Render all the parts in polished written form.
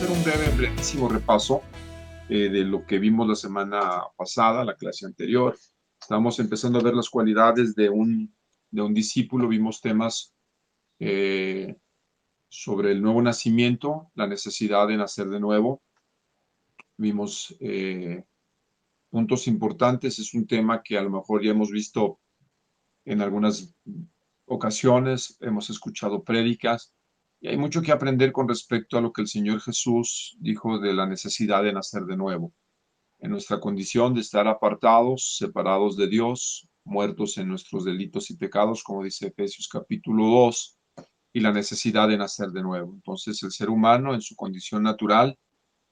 hacer un brevísimo repaso de lo que vimos la semana pasada, la clase anterior. Estamos empezando a ver las cualidades de un discípulo. Vimos temas eh, sobre el nuevo nacimiento, la necesidad de nacer de nuevo. Vimos puntos importantes. Es un tema que a lo mejor ya hemos visto en algunas ocasiones, hemos escuchado prédicas. Y hay mucho que aprender con respecto a lo que el Señor Jesús dijo de la necesidad de nacer de nuevo. En nuestra condición de estar apartados, separados de Dios, muertos en nuestros delitos y pecados, como dice Efesios capítulo 2, y la necesidad de nacer de nuevo. Entonces el ser humano en su condición natural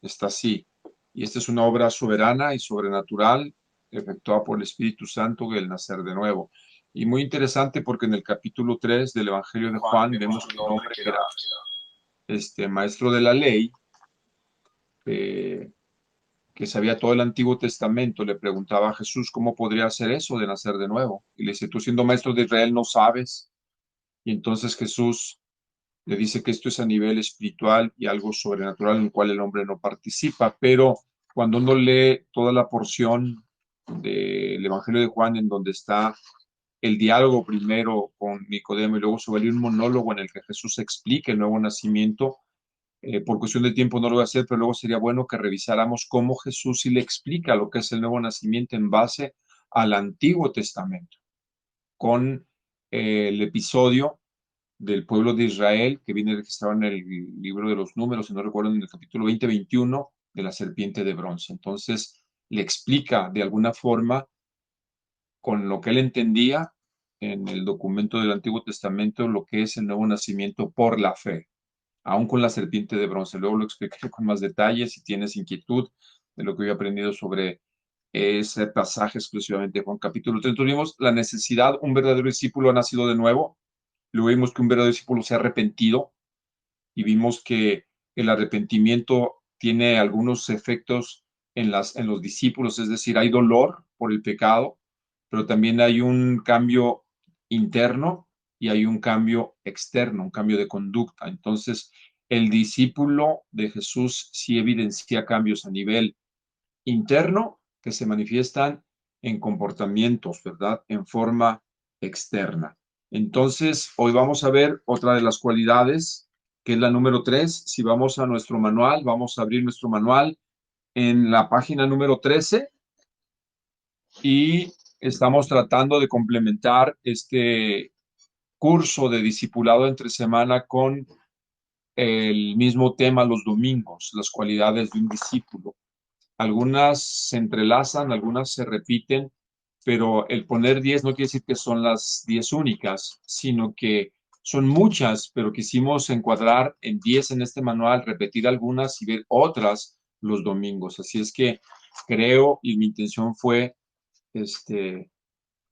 está así. Y esta es una obra soberana y sobrenatural efectuada por el Espíritu Santo, el nacer de nuevo. Y muy interesante porque en el capítulo 3 del Evangelio de Juan vemos que un hombre que era maestro de la ley, eh, que sabía todo el Antiguo Testamento, le preguntaba a Jesús cómo podría hacer eso de nacer de nuevo. Y le dice, tú siendo maestro de Israel no sabes. Y entonces Jesús le dice que esto es a nivel espiritual y algo sobrenatural en el cual el hombre no participa, pero cuando uno lee toda la porción del Evangelio de Juan en donde está el diálogo primero con Nicodemo y luego se vuelve un monólogo en el que Jesús explica el nuevo nacimiento. Por cuestión de tiempo no lo voy a hacer, pero luego sería bueno que revisáramos cómo Jesús sí le explica lo que es el nuevo nacimiento en base al Antiguo Testamento, con el episodio del pueblo de Israel que viene registrado en el libro de los Números, si no recuerdo, en el capítulo 20-21 de la serpiente de bronce. Entonces le explica de alguna forma, con lo que él entendía en el documento del Antiguo Testamento, lo que es el nuevo nacimiento por la fe, aún con la serpiente de bronce. Luego lo explicaré con más detalles si tienes inquietud de lo que yo he aprendido sobre ese pasaje exclusivamente de Juan capítulo 3. Tuvimos la necesidad, un verdadero discípulo ha nacido de nuevo. Luego vimos que un verdadero discípulo se ha arrepentido y vimos que el arrepentimiento tiene algunos efectos en los discípulos, es decir, hay dolor por el pecado, pero también hay un cambio interno y hay un cambio externo, un cambio de conducta. Entonces, el discípulo de Jesús sí evidencia cambios a nivel interno que se manifiestan en comportamientos, ¿verdad? En forma externa. Entonces, hoy vamos a ver otra de las cualidades, que es la número 3. Si vamos a nuestro manual, vamos a abrir nuestro manual en la página número 13 y estamos tratando de complementar este curso de discipulado entre semana con el mismo tema los domingos, las cualidades de un discípulo. Algunas se entrelazan, algunas se repiten, pero el poner 10 no quiere decir que son las 10 únicas, sino que son muchas, pero quisimos encuadrar en 10 en este manual, repetir algunas y ver otras los domingos. Así es que creo y mi intención fue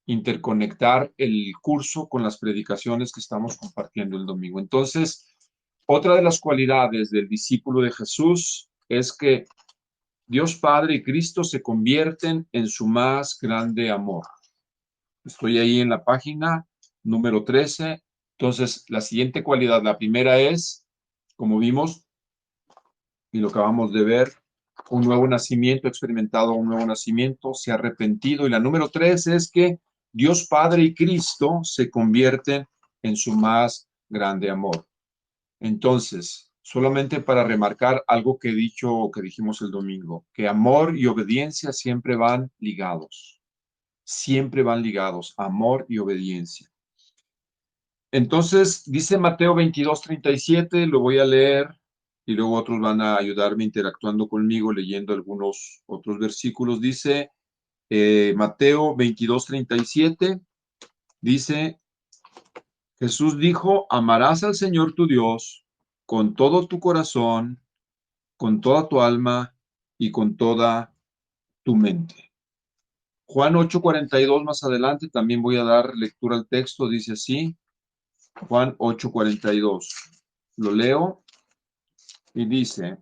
interconectar el curso con las predicaciones que estamos compartiendo el domingo. Entonces, otra de las cualidades del discípulo de Jesús es que Dios Padre y Cristo se convierten en su más grande amor. Estoy ahí en la página número 13. Entonces, la siguiente cualidad, la primera es, como vimos y lo acabamos de ver, un nuevo nacimiento, experimentado un nuevo nacimiento, se ha arrepentido. Y la número 3 es que Dios Padre y Cristo se convierten en su más grande amor. Entonces, solamente para remarcar algo que he dicho, que dijimos el domingo, que amor y obediencia siempre van ligados, amor y obediencia. Entonces, dice Mateo 22:37, lo voy a leer y luego otros van a ayudarme interactuando conmigo leyendo algunos otros versículos. Dice Mateo 22:37, dice, Jesús dijo, amarás al Señor tu Dios con todo tu corazón, con toda tu alma y con toda tu mente. Juan 8:42 más adelante, también voy a dar lectura al texto, dice así, Juan 8:42. Lo leo y dice,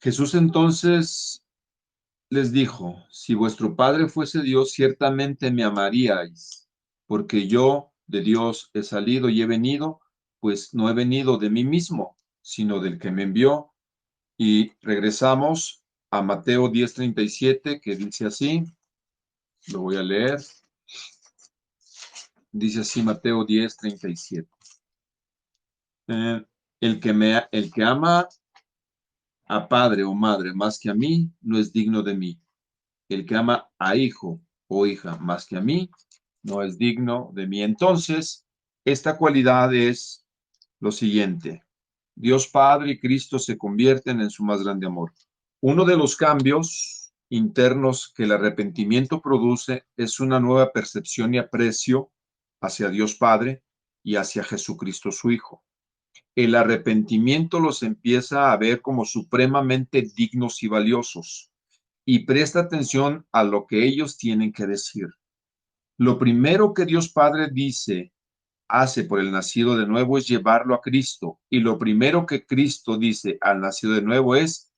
Jesús entonces les dijo, si vuestro Padre fuese Dios, ciertamente me amaríais, porque yo de Dios he salido y he venido pues no he venido de mí mismo, sino del que me envió. Y regresamos a Mateo 10:37, que dice así, lo voy a leer, dice así Mateo 10:37. El que ama a padre o madre más que a mí, no es digno de mí. El que ama a hijo o hija más que a mí, no es digno de mí. Entonces, esta cualidad es lo siguiente. Dios Padre y Cristo se convierten en su más grande amor. Uno de los cambios internos que el arrepentimiento produce es una nueva percepción y aprecio hacia Dios Padre y hacia Jesucristo su Hijo. El arrepentimiento los empieza a ver como supremamente dignos y valiosos y presta atención a lo que ellos tienen que decir. Lo primero que Dios Padre hace por el nacido de nuevo es llevarlo a Cristo. Y lo primero que Cristo dice al nacido de nuevo es,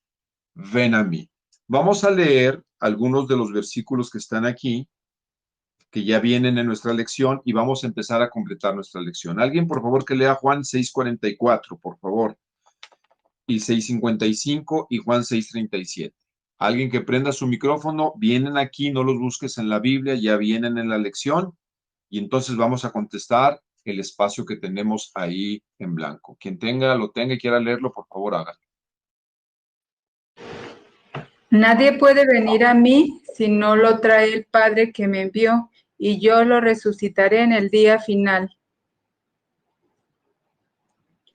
ven a mí. Vamos a leer algunos de los versículos que están aquí, que ya vienen en nuestra lección, y vamos a empezar a completar nuestra lección. Alguien, por favor, que lea Juan 6:44, por favor, y 6:55 y Juan 6:37. Alguien que prenda su micrófono, vienen aquí, no los busques en la Biblia, ya vienen en la lección, y entonces vamos a contestar el espacio que tenemos ahí en blanco. Quien lo tenga y quiera leerlo, por favor, hágalo. Nadie puede venir a mí si no lo trae el Padre que me envió, y yo lo resucitaré en el día final.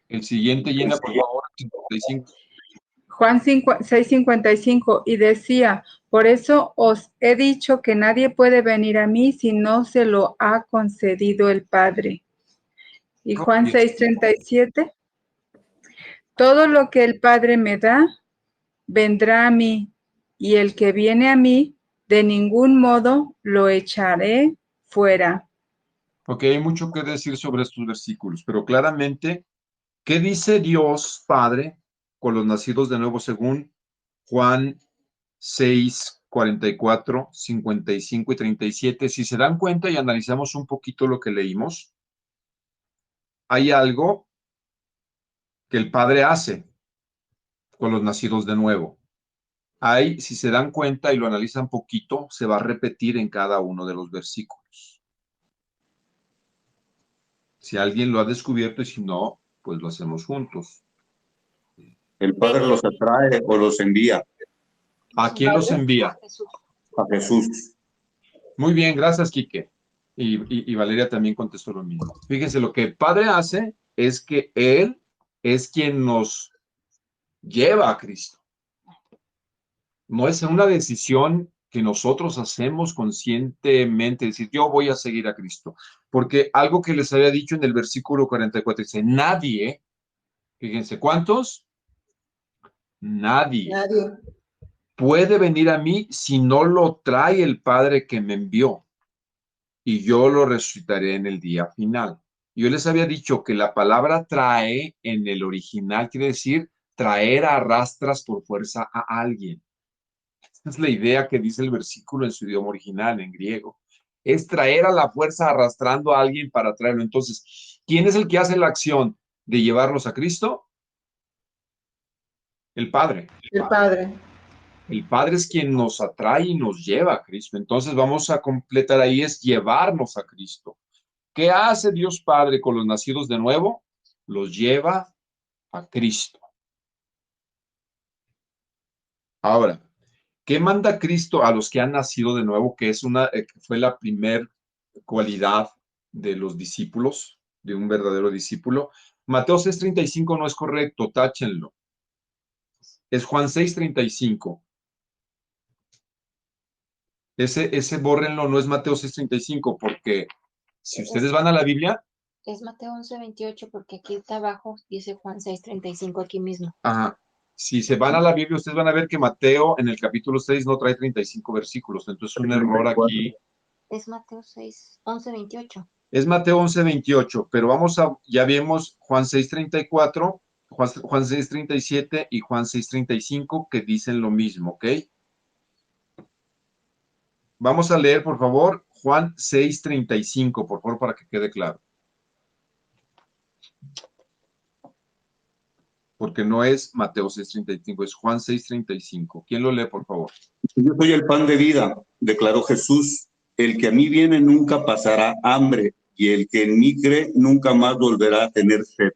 El siguiente llena, por favor, 55. Juan 6:55, y decía, por eso os he dicho que nadie puede venir a mí si no se lo ha concedido el Padre. Y Juan 6:37, todo lo que el Padre me da, vendrá a mí, y el que viene a mí, de ningún modo lo echaré fuera. Ok, hay mucho que decir sobre estos versículos, pero claramente, ¿qué dice Dios Padre con los nacidos de nuevo según Juan 6:44, 55 y 37? Si se dan cuenta y analizamos un poquito lo que leímos, hay algo que el Padre hace con los nacidos de nuevo. Ahí, si se dan cuenta y lo analizan poquito, se va a repetir en cada uno de los versículos. Si alguien lo ha descubierto y si no, pues lo hacemos juntos. El Padre los atrae o los envía. ¿A quién los envía? A Jesús. Muy bien, gracias, Quique. Y Valeria también contestó lo mismo. Fíjense, lo que el Padre hace es que Él es quien nos lleva a Cristo. No es una decisión que nosotros hacemos conscientemente, decir, yo voy a seguir a Cristo. Porque algo que les había dicho en el versículo 44, dice, nadie, fíjense, ¿cuántos? Nadie puede venir a mí si no lo trae el Padre que me envió, y yo lo resucitaré en el día final. Yo les había dicho que la palabra trae en el original quiere decir traer a rastras por fuerza a alguien. Esa es la idea que dice el versículo en su idioma original, en griego. Es traer a la fuerza arrastrando a alguien para traerlo. Entonces, ¿quién es el que hace la acción de llevarlos a Cristo? El Padre. El Padre. El Padre es quien nos atrae y nos lleva a Cristo. Entonces vamos a completar ahí, es llevarnos a Cristo. ¿Qué hace Dios Padre con los nacidos de nuevo? Los lleva a Cristo. Ahora, ¿qué manda Cristo a los que han nacido de nuevo? Que fue la primer cualidad de los discípulos, de un verdadero discípulo. Mateo 6:35 no es correcto, táchenlo. Es Juan 6:35. Ese bórrenlo, no es Mateo 6:35, porque si ustedes van a la Biblia, es Mateo 11:28, porque aquí está abajo, dice Juan 6:35 aquí mismo. ajá, si se van a la Biblia, ustedes van a ver que Mateo en el capítulo 6 no trae 35 versículos, entonces un error aquí. Es Mateo 11:28. Es Mateo 11:28, pero ya vimos Juan 6:34, Juan 6:37 y Juan 6:35 que dicen lo mismo, ¿ok? Vamos a leer, por favor, Juan 6:35, por favor, para que quede claro. porque no es Mateo 6:35, es Juan 6:35. ¿Quién lo lee, por favor? Yo soy el pan de vida, declaró Jesús. El que a mí viene nunca pasará hambre, y el que en mí cree nunca más volverá a tener sed.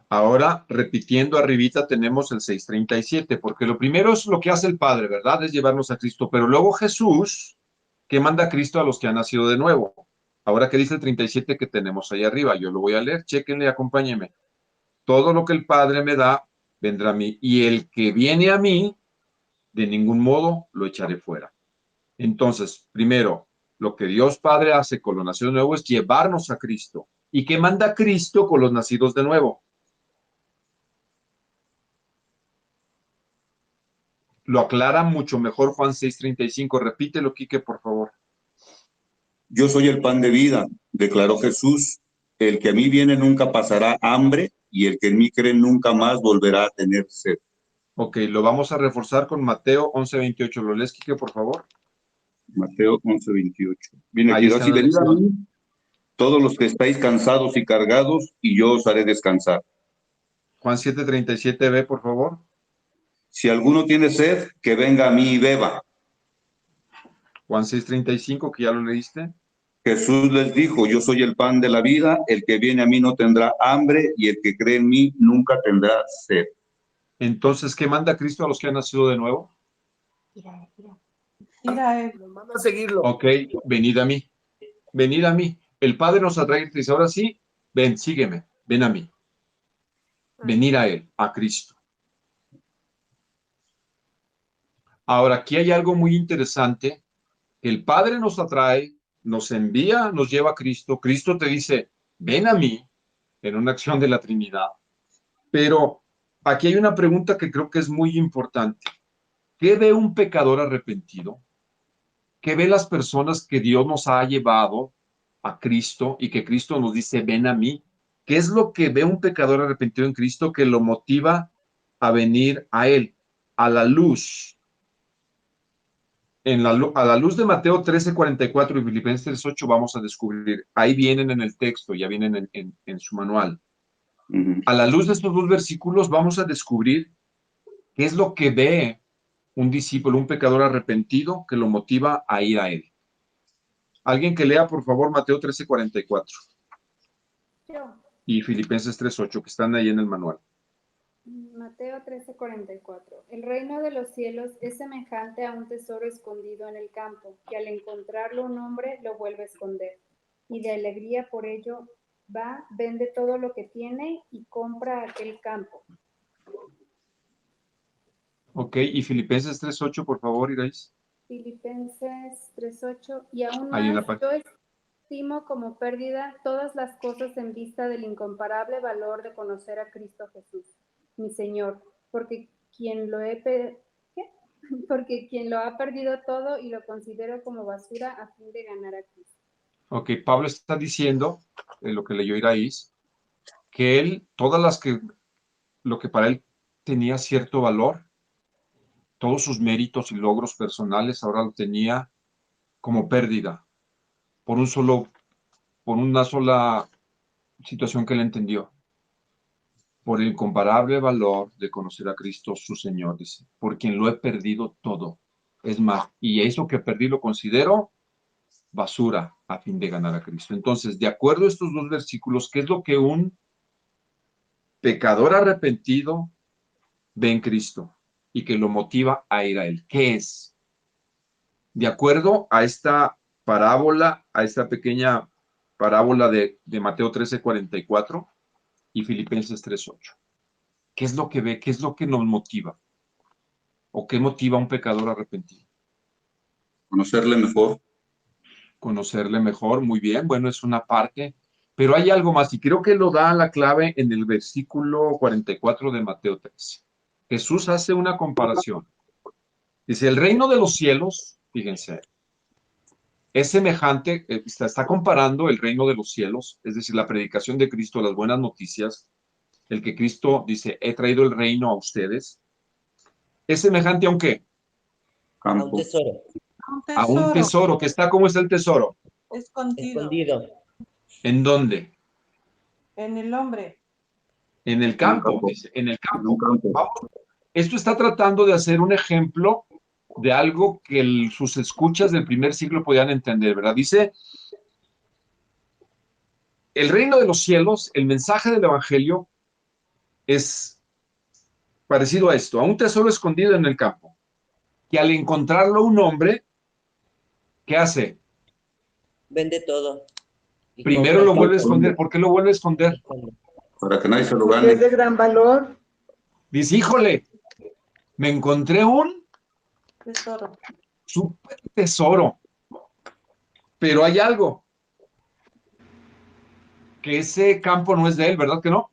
Ahora, repitiendo arribita, tenemos el 6:37, porque lo primero es lo que hace el Padre, ¿verdad? Es llevarnos a Cristo, pero luego Jesús, que manda a Cristo a los que han nacido de nuevo. Ahora, ¿qué dice el 37 que tenemos ahí arriba? Yo lo voy a leer, chéquenle, acompáñenme. Todo lo que el Padre me da, vendrá a mí, y el que viene a mí, de ningún modo lo echaré fuera. Entonces, primero, lo que Dios Padre hace con los nacidos de nuevo es llevarnos a Cristo. ¿Y qué manda Cristo con los nacidos de nuevo? Lo aclara mucho mejor Juan 6:35. Repítelo, Quique, por favor. Yo soy el pan de vida, declaró Jesús. El que a mí viene nunca pasará hambre, y el que en mí cree nunca más volverá a tener sed. Ok, lo vamos a reforzar con Mateo 11:28. ¿Lo lees, Quique, por favor? Mateo 11:28. Viene aquí, Ahí está así, la venid a lección. mí, todos los que estáis cansados y cargados, y yo os haré descansar. Juan 7:37, ve, por favor. Si alguno tiene sed, que venga a mí y beba. Juan 6:35, que ya lo leíste. Jesús les dijo, yo soy el pan de la vida, el que viene a mí no tendrá hambre, y el que cree en mí nunca tendrá sed. Entonces, ¿qué manda Cristo a los que han nacido de nuevo? Mira, nos manda a seguirlo. Ok, venid a mí. Venid a mí. El Padre nos atrae y dice, ahora sí, ven, sígueme, ven a mí. Venir a Él, a Cristo. Ahora, aquí hay algo muy interesante. El Padre nos atrae, nos envía, nos lleva a Cristo. Cristo te dice, ven a mí, en una acción de la Trinidad. Pero aquí hay una pregunta que creo que es muy importante. ¿Qué ve un pecador arrepentido? ¿Qué ve las personas que Dios nos ha llevado a Cristo y que Cristo nos dice, ven a mí? ¿Qué es lo que ve un pecador arrepentido en Cristo que lo motiva a venir a Él? A la luz. A la luz de Mateo 13:44 y Filipenses 3:8 vamos a descubrir. Ahí vienen en el texto, ya vienen en su manual. A la luz de estos dos versículos vamos a descubrir qué es lo que ve un discípulo, un pecador arrepentido que lo motiva a ir a Él. Alguien que lea, por favor, Mateo 13:44 Yo, y Filipenses 3:8, que están ahí en el manual. Mateo 13:44. El reino de los cielos es semejante a un tesoro escondido en el campo, que al encontrarlo un hombre lo vuelve a esconder. Y de alegría por ello va, vende todo lo que tiene y compra aquel campo. Ok, y Filipenses 3:8, por favor, Irais. Filipenses 3:8. Y aún Ahí en la más, página. yo estimo como pérdida todas las cosas en vista del incomparable valor de conocer a Cristo Jesús, mi Señor, porque quien lo ha perdido todo y lo considero como basura a fin de ganar a Cristo. Ok, Pablo está diciendo, en lo que leyó Irais, que él, lo que para él tenía cierto valor, todos sus méritos y logros personales, ahora lo tenía como pérdida, por una sola situación que él entendió, por el incomparable valor de conocer a Cristo su Señor, dice, por quien lo he perdido todo. Es más, y eso que perdí lo considero basura a fin de ganar a Cristo. Entonces, de acuerdo a estos dos versículos, ¿qué es lo que un pecador arrepentido ve en Cristo y que lo motiva a ir a Él? ¿Qué es? De acuerdo a esta parábola, a esta pequeña parábola de Mateo 13:44 y Filipenses 3:8. ¿Qué es lo que ve? ¿Qué es lo que nos motiva? ¿O qué motiva a un pecador arrepentido? Conocerle mejor. Conocerle mejor, muy bien, bueno, es una parte, pero hay algo más y creo que lo da la clave en el versículo 44 de Mateo 13. Jesús hace una comparación. Dice, el reino de los cielos, fíjense, es semejante, está comparando el reino de los cielos, es decir, la predicación de Cristo, las buenas noticias, el que Cristo dice, he traído el reino a ustedes, es semejante a un qué? A un Campo. tesoro. A un tesoro, que está, ¿cómo está el tesoro? Escondido. ¿En dónde? En el hombre. En el campo, dice, en el En un campo. campo. Vamos, esto está tratando de hacer un ejemplo de algo que sus escuchas del primer siglo podían entender, ¿verdad? Dice, el reino de los cielos, el mensaje del evangelio es parecido a esto, a un tesoro escondido en el campo, que al encontrarlo un hombre, ¿qué hace? Vende todo. Y Primero compra lo el vuelve a campo. esconder. ¿Por qué lo vuelve a esconder? Para que nadie se lo Porque es gane. de gran valor. Dice, híjole, me encontré un Tesoro. súper tesoro, pero hay algo, que ese campo no es de él, ¿verdad que no?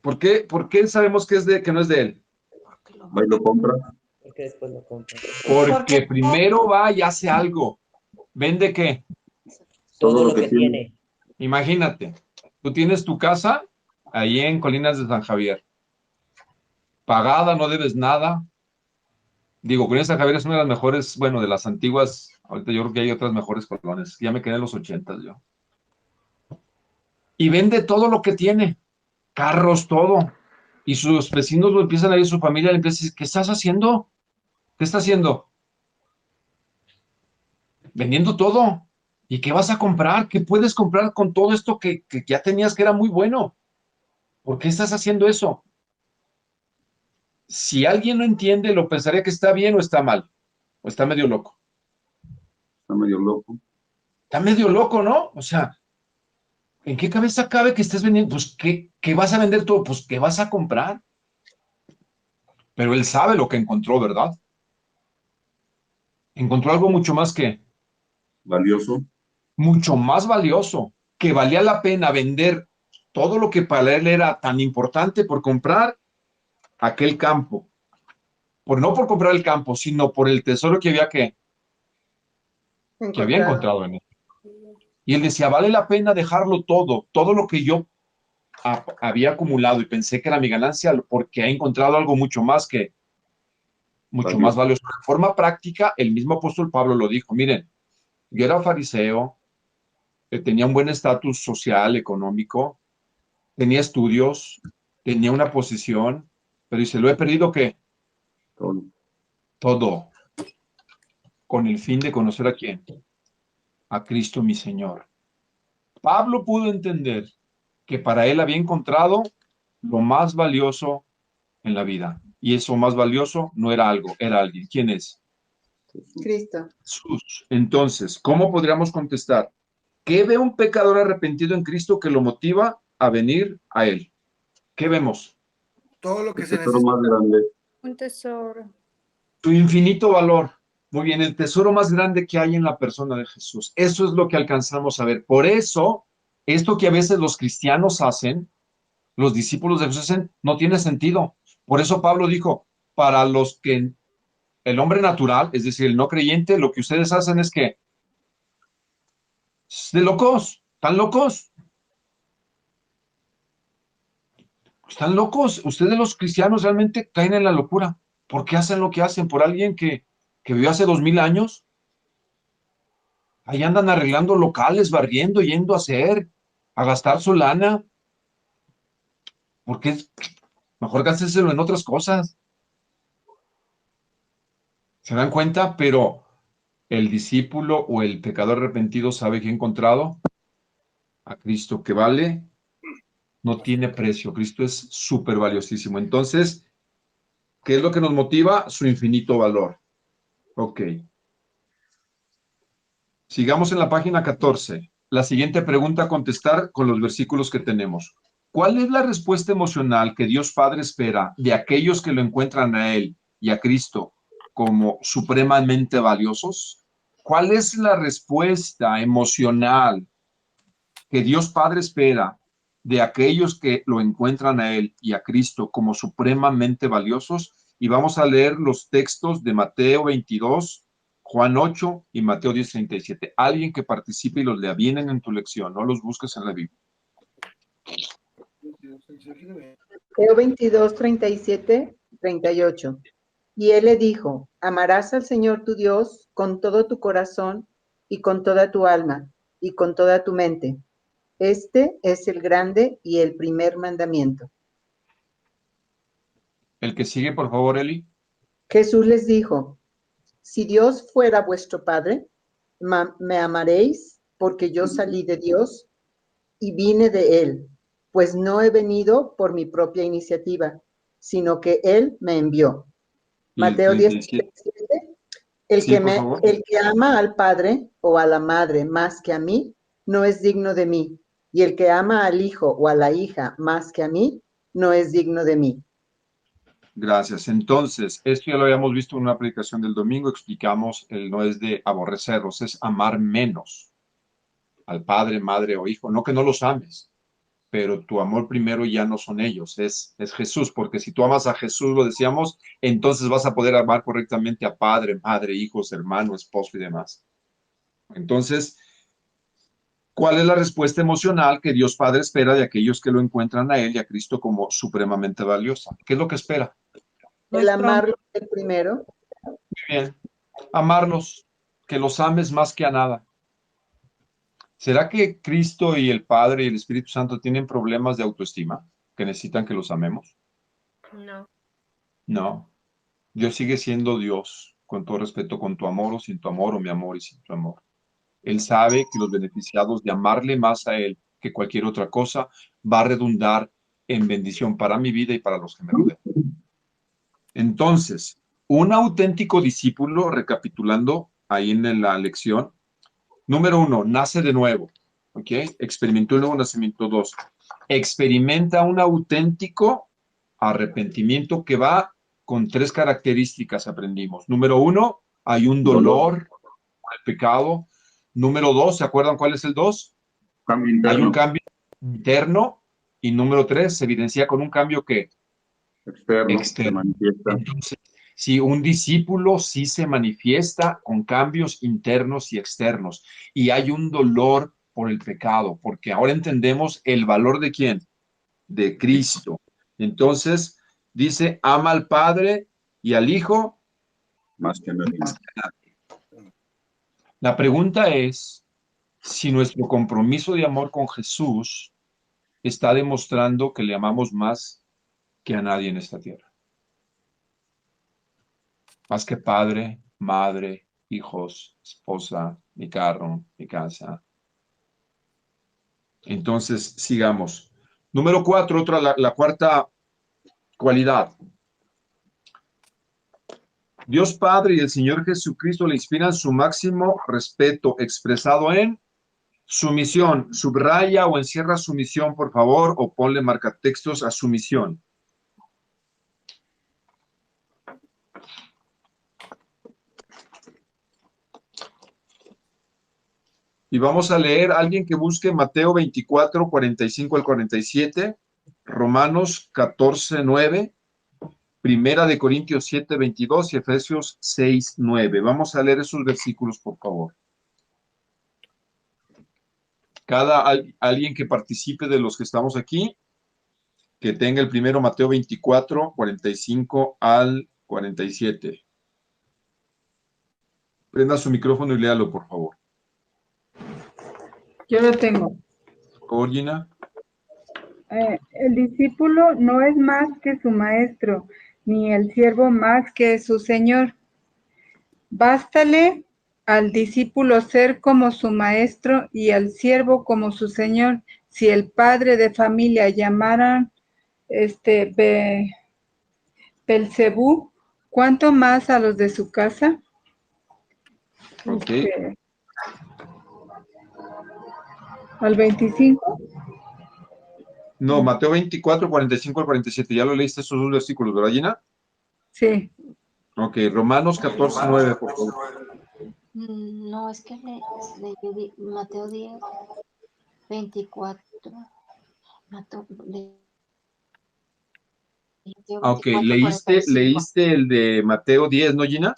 ¿Por qué sabemos que no es de él? Va y lo compra. Porque después lo compra. Porque primero va y hace algo. ¿Vende qué? Todo lo que tiene. Imagínate, tú tienes tu casa ahí en Colinas de San Javier, pagada, no debes nada. Digo, Colinas de San Javier es una de las mejores, bueno, de las antiguas, ahorita yo creo que hay otras mejores colonias, ya me quedé en los 80 yo. Y vende todo lo que tiene, carros, todo. Y sus vecinos lo empiezan a ir, su familia le empieza a decir, ¿qué estás haciendo? ¿Qué está haciendo? Vendiendo todo. ¿Y qué vas a comprar? ¿Qué puedes comprar con todo esto que ya tenías que era muy bueno? ¿Por qué estás haciendo eso? Si alguien no entiende, lo pensaría que está bien o está mal, o está medio loco. Está medio loco. Está medio loco, ¿no? O sea, ¿en qué cabeza cabe que estés vendiendo? Pues, ¿qué vas a vender todo? Pues, ¿qué vas a comprar? Pero él sabe lo que encontró, ¿verdad? Encontró algo Valioso. mucho más valioso, que valía la pena vender todo lo que para él era tan importante por comprar aquel campo. No por comprar el campo, sino por el tesoro que había Encontrado. encontrado en él. Y él decía, vale la pena dejarlo todo lo que yo había acumulado y pensé que era mi ganancia, porque he encontrado algo mucho más valioso. De forma práctica, el mismo apóstol Pablo lo dijo, miren, yo era fariseo, tenía un buen estatus social, económico, tenía estudios, tenía una posición, pero dice, lo he perdido ¿qué? Todo. Todo, con el fin de conocer a quién, a Cristo mi Señor. Pablo pudo entender que para él había encontrado lo más valioso en la vida. Y eso más valioso no era algo, era alguien. ¿Quién es? Cristo. Jesús. Entonces, ¿cómo podríamos contestar? ¿Qué ve un pecador arrepentido en Cristo que lo motiva a venir a Él? ¿Qué vemos? Todo lo que El se tesoro necesita. más grande. Un tesoro. Tu infinito valor. Muy bien, el tesoro más grande que hay en la persona de Jesús. Eso es lo que alcanzamos a ver. Por eso, esto que a veces los cristianos hacen, los discípulos de Jesús hacen, no tiene sentido. Por eso Pablo dijo, para los que el hombre natural, es decir, el no creyente, lo que ustedes hacen es que, de locos, están locos. Ustedes los cristianos realmente caen en la locura. ¿Por qué hacen lo que hacen? ¿Por alguien que vivió hace 2000 años? Ahí andan arreglando locales, barriendo, yendo a gastar su lana. ¿Por qué? Mejor gástenselo en otras cosas. ¿Se dan cuenta? Pero el discípulo o el pecador arrepentido sabe que ha encontrado a Cristo que vale, no tiene precio. Cristo es súper valiosísimo. Entonces, ¿qué es lo que nos motiva? Su infinito valor. Ok. Sigamos en la página 14. La siguiente pregunta a contestar con los versículos que tenemos. ¿Cuál es la respuesta emocional que Dios Padre espera de aquellos que lo encuentran a Él y a Cristo como supremamente valiosos? ¿Cuál es la respuesta emocional que Dios Padre espera de aquellos que lo encuentran a Él y a Cristo como supremamente valiosos? Y vamos a leer los textos de Mateo 22, Juan 8 y Mateo 10:37. Alguien que participe y los lea. Vienen en tu lección, no los busques en la Biblia. Mateo 22, 37, 38. Y él le dijo, amarás al Señor tu Dios con todo tu corazón y con toda tu alma y con toda tu mente. Este es el grande y el primer mandamiento. El que sigue, por favor, Eli. Jesús les dijo, si Dios fuera vuestro Padre, me amaréis porque yo salí de Dios y vine de Él, pues no he venido por mi propia iniciativa, sino que Él me envió. Y el Mateo 37. 10:37. El Sí, por favor. que ama al padre o a la madre más que a mí, no es digno de mí. Y el que ama al hijo o a la hija más que a mí, no es digno de mí. Gracias. Entonces, esto ya lo habíamos visto en una predicación del domingo, explicamos, no es de aborrecerlos, es amar menos al padre, madre o hijo. No que no los ames, pero tu amor primero ya no son ellos, es Jesús, porque si tú amas a Jesús, lo decíamos, entonces vas a poder amar correctamente a padre, madre, hijos, hermano, esposo y demás. Entonces, ¿cuál es la respuesta emocional que Dios Padre espera de aquellos que lo encuentran a Él y a Cristo como supremamente valiosa? ¿Qué es lo que espera? El amarlo el primero. Muy bien. Amarlos, que los ames más que a nada. ¿Será que Cristo y el Padre y el Espíritu Santo tienen problemas de autoestima que necesitan que los amemos? No. No. Dios sigue siendo Dios, con todo respeto, con tu amor o sin tu amor, o mi amor y sin tu amor. Él sabe que los beneficiados de amarle más a Él que cualquier otra cosa va a redundar en bendición para mi vida y para los que me rodean. Entonces, un auténtico discípulo, recapitulando ahí en la lección, número 1, nace de nuevo, ¿ok? Experimentó el nuevo nacimiento. 2, experimenta un auténtico arrepentimiento que va con 3 características, aprendimos. Número 1, hay un dolor por el pecado. Número 2, ¿se acuerdan cuál es el 2? Cambio interno. Hay un cambio interno. Y número 3, se evidencia con un cambio que externo. Se externo. manifiesta. Entonces, si un discípulo sí se manifiesta con cambios internos y externos, y hay un dolor por el pecado, porque ahora entendemos el valor de quién, de Cristo. Entonces, dice, ama al Padre y al Hijo Más que nadie. más que a nadie. La pregunta es si nuestro compromiso de amor con Jesús está demostrando que le amamos más que a nadie en esta tierra. Más que padre, madre, hijos, esposa, mi carro, mi casa. Entonces, sigamos. Número 4, la cuarta cualidad. Dios Padre y el Señor Jesucristo le inspiran su máximo respeto expresado en sumisión. Subraya o encierra sumisión, por favor, o ponle marcatextos a sumisión. Y vamos a leer a alguien que busque Mateo 24, 45 al 47, Romanos 14, 9, Primera de Corintios 7, 22 y Efesios 6, 9. Vamos a leer esos versículos, por favor. Alguien que participe de los que estamos aquí, que tenga el primero Mateo 24, 45 al 47. Prenda su micrófono y léalo, por favor. Yo lo tengo. Por favor, Gina. El discípulo no es más que su maestro, ni el siervo más que su señor. Bástale al discípulo ser como su maestro y al siervo como su señor. Si el padre de familia llamaran Belcebú, ¿cuánto más a los de su casa? Ok. Al 25. No, Mateo 24, 45 al 47. Ya lo leíste esos dos versículos, ¿verdad, Gina? Sí. Ok, Romanos 14, 9, por favor. No, es que leí Mateo 10, 24. Mateo, Ok, 24, leíste 45. el de Mateo 10, ¿no, Gina?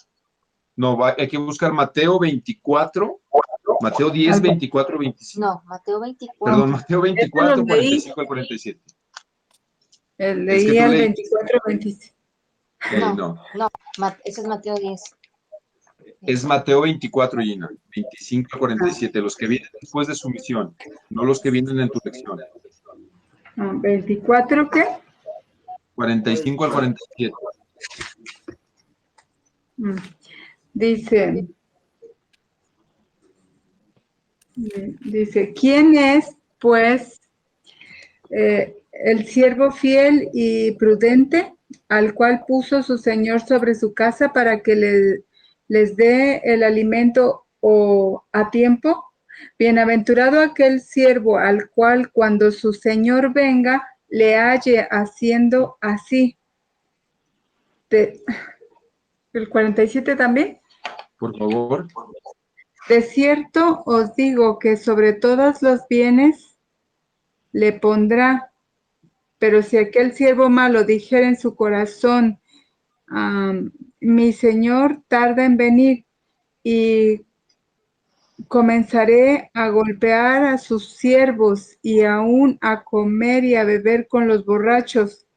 No, hay que buscar Mateo 24, Mateo 10, 24, 25. No, Mateo 24. Perdón, Mateo 24, 45 al 47. Leí el 24, 25. No, No, ese es Mateo 10. Es Mateo 24, Gina, 25 al 47, los que vienen después de su misión, no los que vienen en tu lección. 24, ¿qué? 45 al 47. Dice, ¿quién es, pues, el siervo fiel y prudente, al cual puso su señor sobre su casa para que les dé el alimento a tiempo? Bienaventurado aquel siervo al cual cuando su señor venga le halle haciendo así. ¿El 47 también? Por favor. De cierto os digo que sobre todos los bienes le pondrá, pero si aquel siervo malo dijera en su corazón, mi señor tarda en venir, y comenzaré a golpear a sus siervos y aún a comer y a beber con los borrachos,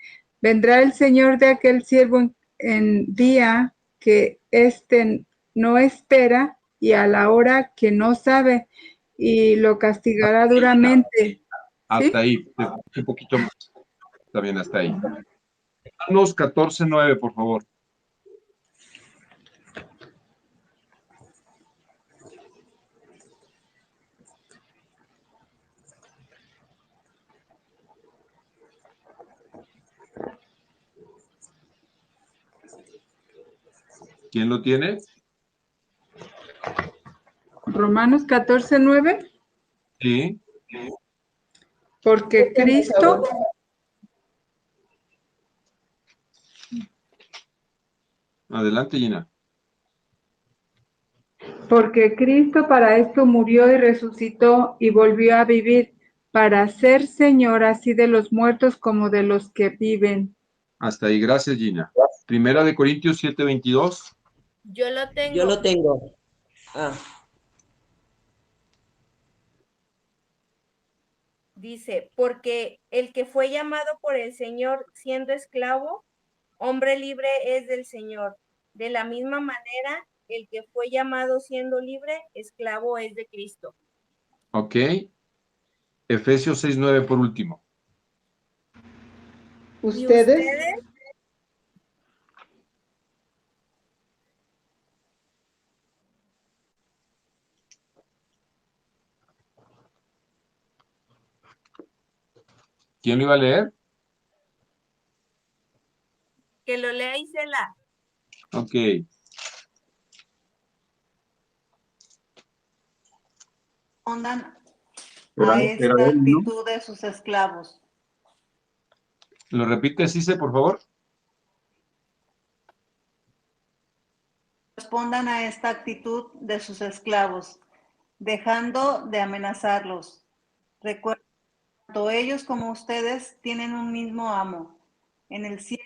vendrá el señor de aquel siervo en día que éste no espera y a la hora que no sabe, y lo castigará duramente. Hasta ahí, un poquito más. Está bien, hasta ahí. Romanos 14:9, por favor. ¿Quién lo tiene? Romanos 14:9. Sí. Porque Cristo... Adelante, Gina. Porque Cristo para esto murió y resucitó y volvió a vivir, para ser Señor así de los muertos como de los que viven. Hasta ahí, gracias, Gina. Primera de Corintios 7:22. Yo lo tengo. Yo lo tengo. Dice, porque el que fue llamado por el Señor siendo esclavo, hombre libre es del Señor. De la misma manera, el que fue llamado siendo libre, esclavo es de Cristo. Ok. Efesios 6:9 por último. ¿Ustedes? ¿Quién lo iba a leer? Que lo lea Isela. Ok. Respondan a esta actitud de sus esclavos. ¿Lo repite, Cise, por favor? Respondan a esta actitud de sus esclavos, dejando de amenazarlos. Recuerden, tanto ellos como ustedes tienen un mismo amo. En el cielo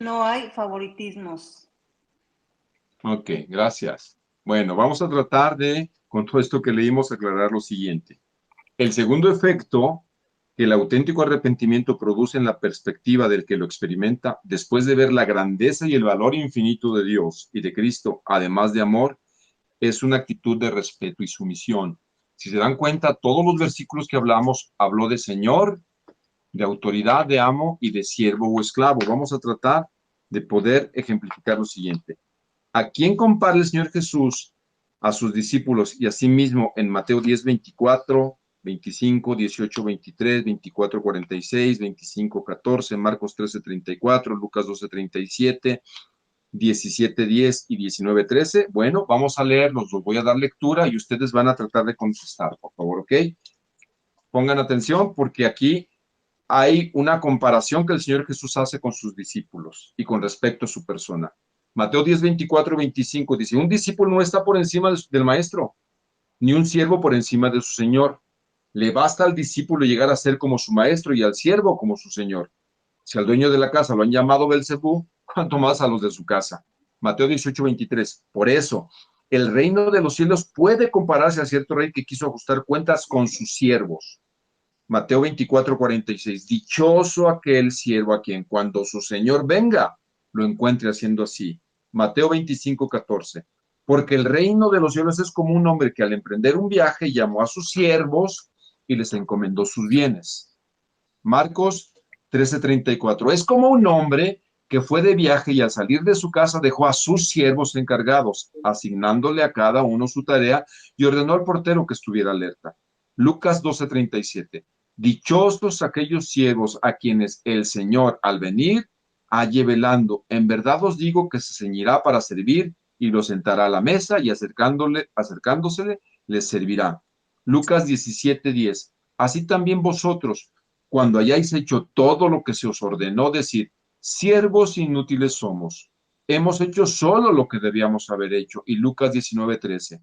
no hay favoritismos. Ok, gracias. Bueno, vamos a tratar de, con todo esto que leímos, aclarar lo siguiente. El segundo efecto que el auténtico arrepentimiento produce en la perspectiva del que lo experimenta, después de ver la grandeza y el valor infinito de Dios y de Cristo, además de amor, es una actitud de respeto y sumisión. Si se dan cuenta, todos los versículos que hablamos, habló de Señor, de autoridad, de amo y de siervo o esclavo. Vamos a tratar de poder ejemplificar lo siguiente. ¿A quién compara el Señor Jesús a sus discípulos y a sí mismo en Mateo 10:24, 25, 18:23, 24:46, 25:14, Marcos 13:34, Lucas 12:37, 17:10 y 19:13? Bueno, vamos a leerlos, los voy a dar lectura y ustedes van a tratar de contestar, por favor, ¿ok? Pongan atención porque aquí hay una comparación que el Señor Jesús hace con sus discípulos y con respecto a su persona. Mateo 10:24-25 dice, un discípulo no está por encima del maestro, ni un siervo por encima de su señor. Le basta al discípulo llegar a ser como su maestro y al siervo como su señor. Si al dueño de la casa lo han llamado Belcebú, cuánto más a los de su casa. Mateo 18:23. Por eso, el reino de los cielos puede compararse a cierto rey que quiso ajustar cuentas con sus siervos. Mateo 24:46. Dichoso aquel siervo a quien cuando su señor venga, lo encuentre haciendo así. Mateo 25:14. Porque el reino de los cielos es como un hombre que al emprender un viaje llamó a sus siervos y les encomendó sus bienes. Marcos 13:34. Es como un hombre que fue de viaje y al salir de su casa dejó a sus siervos encargados, asignándole a cada uno su tarea y ordenó al portero que estuviera alerta. Lucas 12:37. Dichosos aquellos siervos a quienes el Señor al venir halle velando. En verdad os digo que se ceñirá para servir y los sentará a la mesa y acercándosele les servirá. Lucas 17:10. Así también vosotros, cuando hayáis hecho todo lo que se os ordenó, decir, siervos inútiles somos. Hemos hecho solo lo que debíamos haber hecho. Y Lucas 19:13.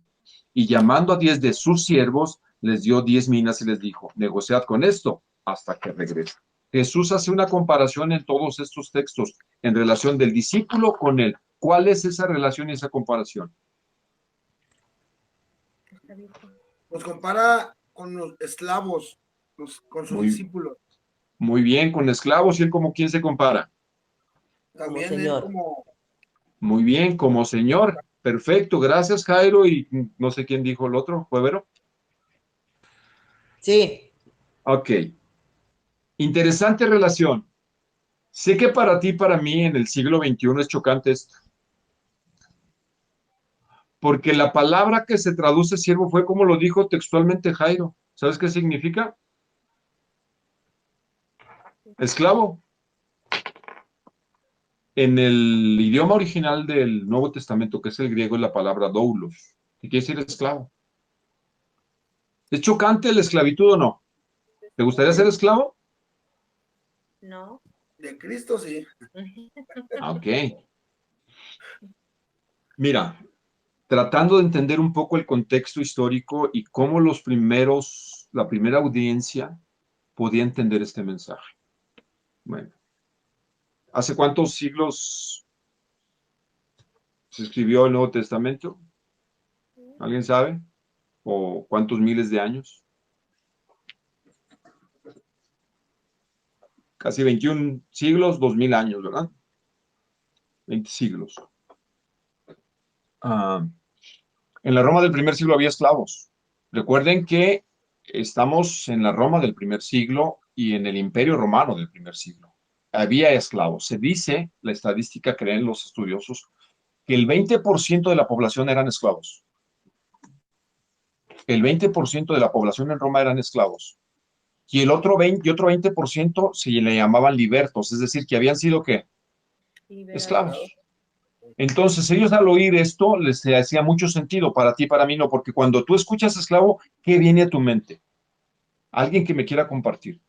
Y llamando a 10 de sus siervos, les dio 10 minas y les dijo, negociad con esto hasta que regrese. Jesús hace una comparación en todos estos textos en relación del discípulo con él. ¿Cuál es esa relación y esa comparación? Nos compara con los esclavos, con sus discípulos. Muy bien, con esclavos. ¿Y él como quién se compara? También como él señor. como... Muy bien, como Señor. Perfecto, gracias Jairo. Y no sé quién dijo el otro, ¿fue Vero? Sí. Ok. Interesante relación. Sé que para ti, para mí, en el siglo XXI es chocante esto. Porque la palabra que se traduce siervo fue como lo dijo textualmente Jairo. ¿Sabes qué significa? Esclavo. En el idioma original del Nuevo Testamento, que es el griego, es la palabra doulos, que quiere decir esclavo. ¿Es chocante la esclavitud o no? ¿Te gustaría ser esclavo? No. De Cristo, sí. Ok. Mira, tratando de entender un poco el contexto histórico y cómo la primera audiencia podía entender este mensaje. Bueno, ¿hace cuántos siglos se escribió el Nuevo Testamento? ¿Alguien sabe? ¿O cuántos miles de años? Casi 21 siglos, 2000 años, ¿verdad? 20 siglos. En la Roma del primer siglo había esclavos. Recuerden que estamos en la Roma del primer siglo y en el Imperio Romano del primer siglo. Había esclavos. Se dice, la estadística creen los estudiosos, que el 20% de la población eran esclavos. El 20% de la población en Roma eran esclavos. Y el otro 20% se le llamaban libertos, es decir, que habían sido, ¿qué? Esclavos. Entonces, ellos al oír esto, les hacía mucho sentido, para ti, para mí no, porque cuando tú escuchas esclavo, ¿qué viene a tu mente? Alguien que me quiera compartir.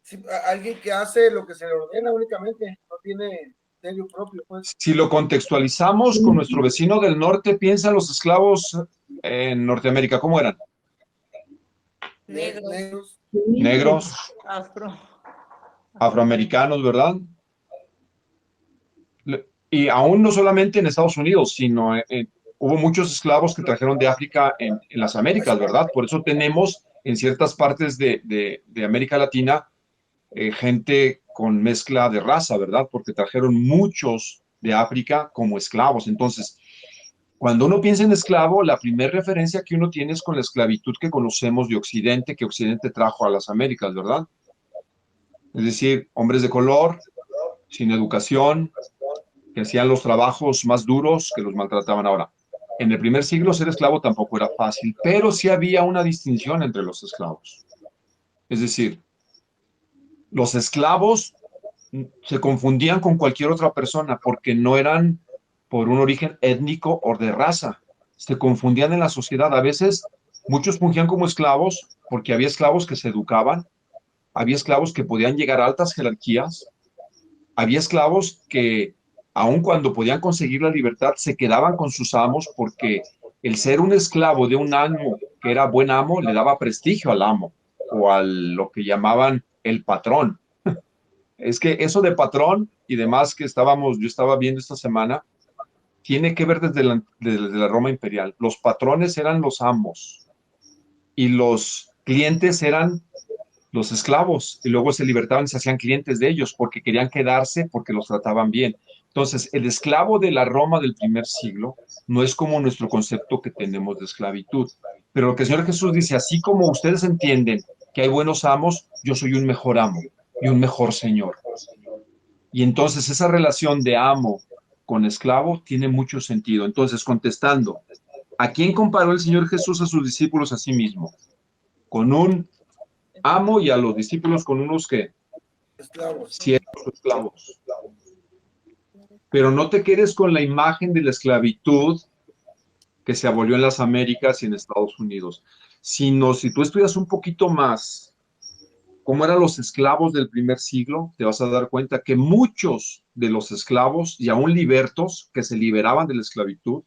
Sí, alguien que hace lo que se le ordena únicamente, no tiene criterio propio, pues. Si lo contextualizamos con nuestro vecino del norte, piensa los esclavos en Norteamérica, ¿cómo eran? Negros. Negros, afroamericanos, ¿verdad? Y aún no solamente en Estados Unidos, sino hubo muchos esclavos que trajeron de África en las Américas, ¿verdad? Por eso tenemos en ciertas partes de América Latina gente con mezcla de raza, ¿verdad? Porque trajeron muchos de África como esclavos. Entonces, cuando uno piensa en esclavo, la primera referencia que uno tiene es con la esclavitud que conocemos de Occidente, que Occidente trajo a las Américas, ¿verdad? Es decir, hombres de color, sin educación, que hacían los trabajos más duros, que los maltrataban. Ahora, en el primer siglo ser esclavo tampoco era fácil, pero sí había una distinción entre los esclavos. Es decir, los esclavos se confundían con cualquier otra persona porque no eran por un origen étnico o de raza. Se confundían en la sociedad. A veces muchos fungían como esclavos porque había esclavos que se educaban, había esclavos que podían llegar a altas jerarquías, había esclavos que, aun cuando podían conseguir la libertad, se quedaban con sus amos porque el ser un esclavo de un amo que era buen amo le daba prestigio al amo o a lo que llamaban el patrón. Es que eso de patrón y demás que yo estaba viendo esta semana, tiene que ver desde la Roma imperial. Los patrones eran los amos y los clientes eran los esclavos, y luego se libertaban y se hacían clientes de ellos porque querían quedarse, porque los trataban bien. Entonces, el esclavo de la Roma del primer siglo no es como nuestro concepto que tenemos de esclavitud. Pero lo que el Señor Jesús dice, así como ustedes entienden que hay buenos amos, yo soy un mejor amo y un mejor Señor. Y entonces esa relación de amo con esclavo tiene mucho sentido. Entonces, contestando, ¿a quién comparó el Señor Jesús a sus discípulos a sí mismo? Con un amo y a los discípulos con unos que Esclavos. siervos o esclavos. Pero no te quedes con la imagen de la esclavitud que se abolió en las Américas y en Estados Unidos, sino si tú estudias un poquito más cómo eran los esclavos del primer siglo, te vas a dar cuenta que muchos de los esclavos, y aún libertos, que se liberaban de la esclavitud,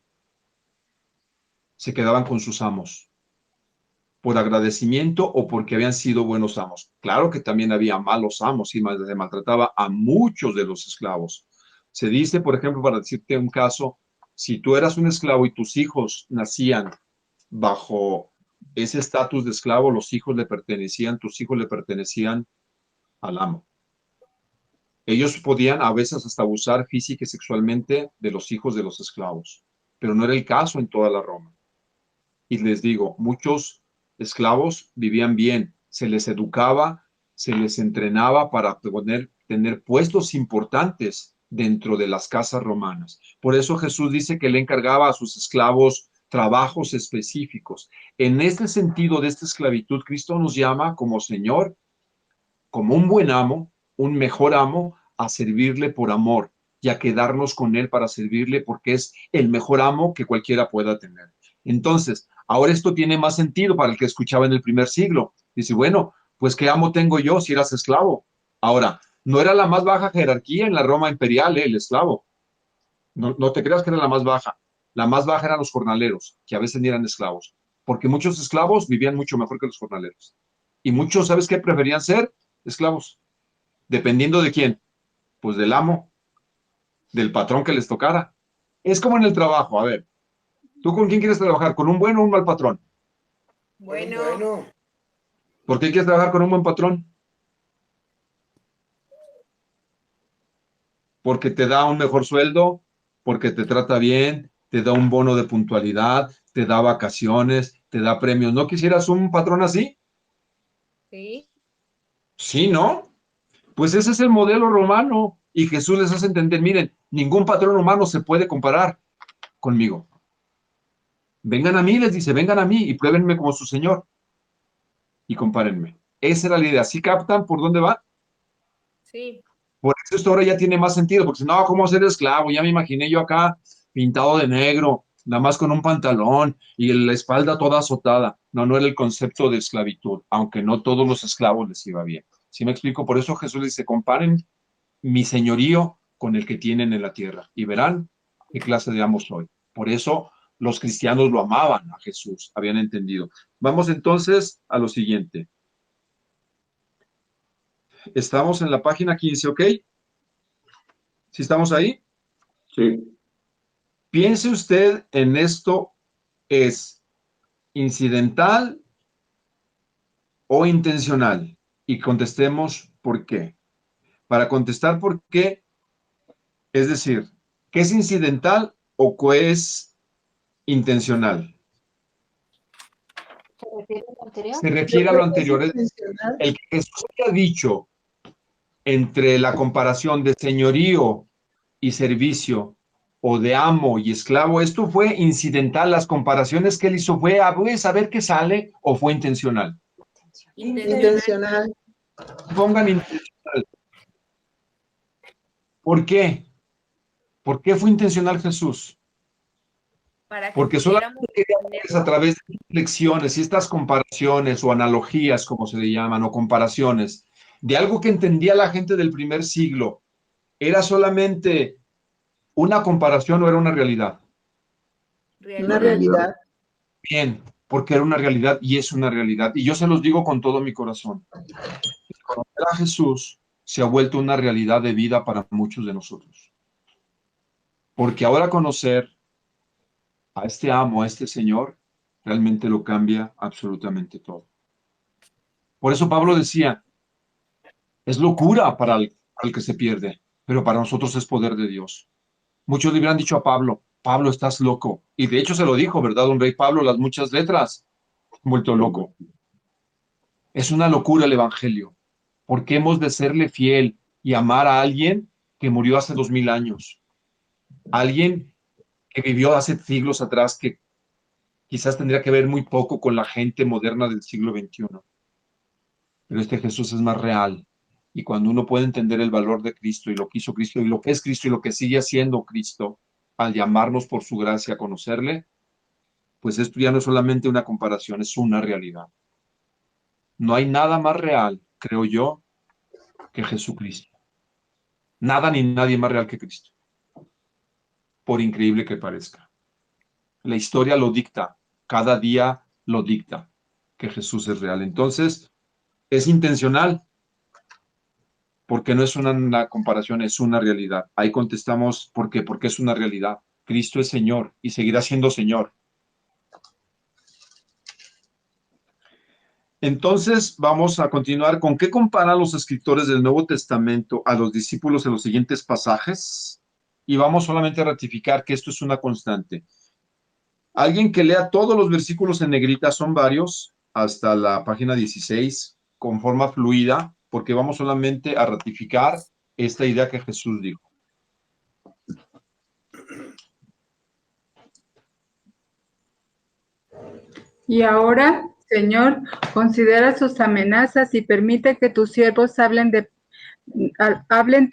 se quedaban con sus amos por agradecimiento o porque habían sido buenos amos. Claro que también había malos amos y se maltrataba a muchos de los esclavos. Se dice, por ejemplo, para decirte un caso, si tú eras un esclavo y tus hijos nacían bajo ese estatus de esclavo, tus hijos le pertenecían al amo. Ellos podían a veces hasta abusar física y sexualmente de los hijos de los esclavos, pero no era el caso en toda la Roma. Y les digo, muchos esclavos vivían bien, se les educaba, se les entrenaba para tener puestos importantes dentro de las casas romanas. Por eso Jesús dice que le encargaba a sus esclavos trabajos específicos. En este sentido de esta esclavitud, Cristo nos llama como Señor, como un buen amo, un mejor amo, a servirle por amor y a quedarnos con él para servirle porque es el mejor amo que cualquiera pueda tener. Entonces, ahora esto tiene más sentido para el que escuchaba en el primer siglo. Dice, bueno, pues ¿qué amo tengo yo si eras esclavo? Ahora, no era la más baja jerarquía en la Roma imperial, el esclavo. No te creas que era la más baja. La más baja eran los jornaleros, que a veces ni eran esclavos, porque muchos esclavos vivían mucho mejor que los jornaleros. Y muchos, ¿sabes qué? Preferían ser esclavos. ¿Dependiendo de quién? Pues del amo, del patrón que les tocara. Es como en el trabajo, a ver, ¿tú con quién quieres trabajar? ¿Con un buen o un mal patrón? Bueno. ¿Por qué quieres trabajar con un buen patrón? Porque te da un mejor sueldo, porque te trata bien, te da un bono de puntualidad, te da vacaciones, te da premios. ¿No quisieras un patrón así? Sí. Sí, ¿no? Pues ese es el modelo romano. Y Jesús les hace entender, miren, ningún patrón humano se puede comparar conmigo. Vengan a mí, les dice, vengan a mí y pruébenme como su Señor. Y compárenme. Esa era la idea. ¿Sí captan por dónde va? Sí. Por eso esto ahora ya tiene más sentido, porque si no, ¿cómo ser esclavo? Ya me imaginé yo acá pintado de negro, nada más con un pantalón y la espalda toda azotada. No, no era el concepto de esclavitud, aunque no todos los esclavos les iba bien. ¿Sí me explico? Por eso Jesús dice, comparen mi señorío con el que tienen en la tierra y verán qué clase de amo soy. Por eso los cristianos lo amaban a Jesús, habían entendido. Vamos entonces a lo siguiente. Estamos en la página 15, ¿ok? ¿Sí estamos ahí? Sí. Piense usted en esto, ¿es incidental o intencional? Y contestemos por qué. Para contestar por qué, es decir, ¿qué es incidental o qué es intencional? ¿Se refiere a lo anterior? Se Yo refiere a creo lo que es anterior. intencional. El que Jesús haya dicho entre la comparación de señorío y servicio o de amo y esclavo, esto fue incidental. Las comparaciones que él hizo fue a ver qué sale o fue intencional. Intencional. Pongan intencional. ¿Por qué? ¿Por qué fue intencional Jesús? Para que Porque pudiéramos solamente a través de lecciones y estas comparaciones o analogías, como se le llaman, o comparaciones, de algo que entendía la gente del primer siglo, ¿era solamente una comparación o era una realidad? Una realidad. Bien, porque era una realidad y es una realidad. Y yo se los digo con todo mi corazón. Conocer a Jesús se ha vuelto una realidad de vida para muchos de nosotros. Porque ahora conocer a este amo, a este Señor, realmente lo cambia absolutamente todo. Por eso Pablo decía, es locura para el que se pierde, pero para nosotros es poder de Dios. Muchos le hubieran dicho a Pablo, Pablo, estás loco. Y de hecho se lo dijo, ¿verdad, don Rey Pablo? Las muchas letras, vuelto loco. Es una locura el Evangelio, porque hemos de serle fiel y amar a alguien que murió hace 2000 años. Alguien que vivió hace siglos atrás, que quizás tendría que ver muy poco con la gente moderna del siglo XXI. Pero este Jesús es más real. Y cuando uno puede entender el valor de Cristo y lo que hizo Cristo y lo que es Cristo y lo que sigue haciendo Cristo, al llamarnos por su gracia a conocerle, pues esto ya no es solamente una comparación, es una realidad. No hay nada más real, creo yo, que Jesucristo. Nada ni nadie más real que Cristo. Por increíble que parezca. La historia lo dicta, cada día lo dicta, que Jesús es real. Entonces, es intencional, porque no es una comparación, es una realidad. Ahí contestamos, ¿por qué? Porque es una realidad. Cristo es Señor y seguirá siendo Señor. Entonces, vamos a continuar. ¿Con qué comparan los escritores del Nuevo Testamento a los discípulos en los siguientes pasajes? Y vamos solamente a ratificar que esto es una constante. Alguien que lea todos los versículos en negrita, son varios, hasta la página 16, con forma fluida, porque vamos solamente a ratificar esta idea que Jesús dijo. Y ahora, Señor, considera sus amenazas y permite que tus siervos hablen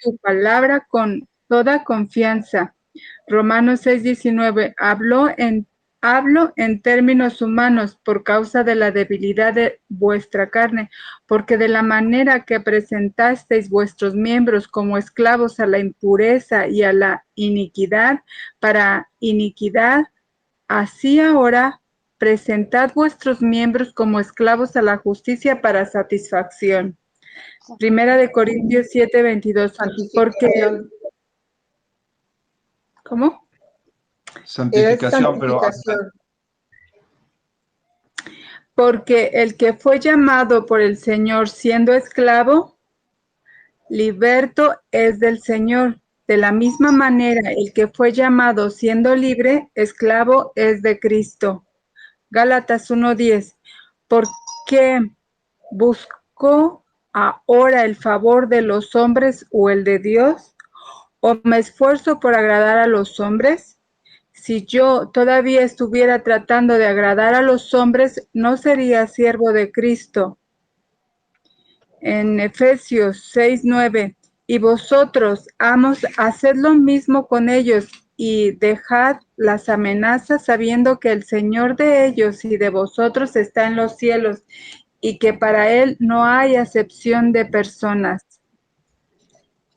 tu palabra con toda confianza. Romanos 6:19, hablo en términos humanos por causa de la debilidad de vuestra carne, porque de la manera que presentasteis vuestros miembros como esclavos a la impureza y a la iniquidad, para iniquidad, así ahora presentad vuestros miembros como esclavos a la justicia para satisfacción. Primera de Corintios 7:22, porque... ¿Cómo? Santificación, pero... Porque el que fue llamado por el Señor siendo esclavo, liberto es del Señor. De la misma manera, el que fue llamado siendo libre, esclavo es de Cristo. Gálatas 1:10. Porque busco ahora el favor de los hombres o el de Dios, o me esfuerzo por agradar a los hombres. Si yo todavía estuviera tratando de agradar a los hombres, no sería siervo de Cristo. En Efesios 6:9, y vosotros, amos, haced lo mismo con ellos y dejad las amenazas, sabiendo que el Señor de ellos y de vosotros está en los cielos, y que para Él no hay acepción de personas.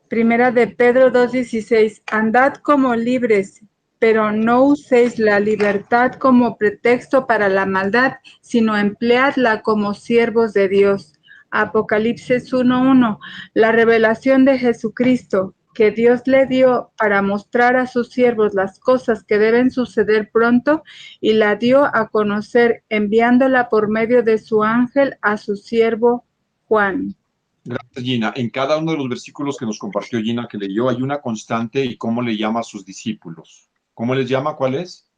Primera de Pedro 2:16, andad como libres, pero no uséis la libertad como pretexto para la maldad, sino empleadla como siervos de Dios. Apocalipsis 1:1, la revelación de Jesucristo que Dios le dio para mostrar a sus siervos las cosas que deben suceder pronto, y la dio a conocer enviándola por medio de su ángel a su siervo Juan. Gracias, Gina. En cada uno de los versículos que nos compartió Gina, que leyó, hay una constante y cómo le llama a sus discípulos. ¿Cómo les llama? ¿Cuál es?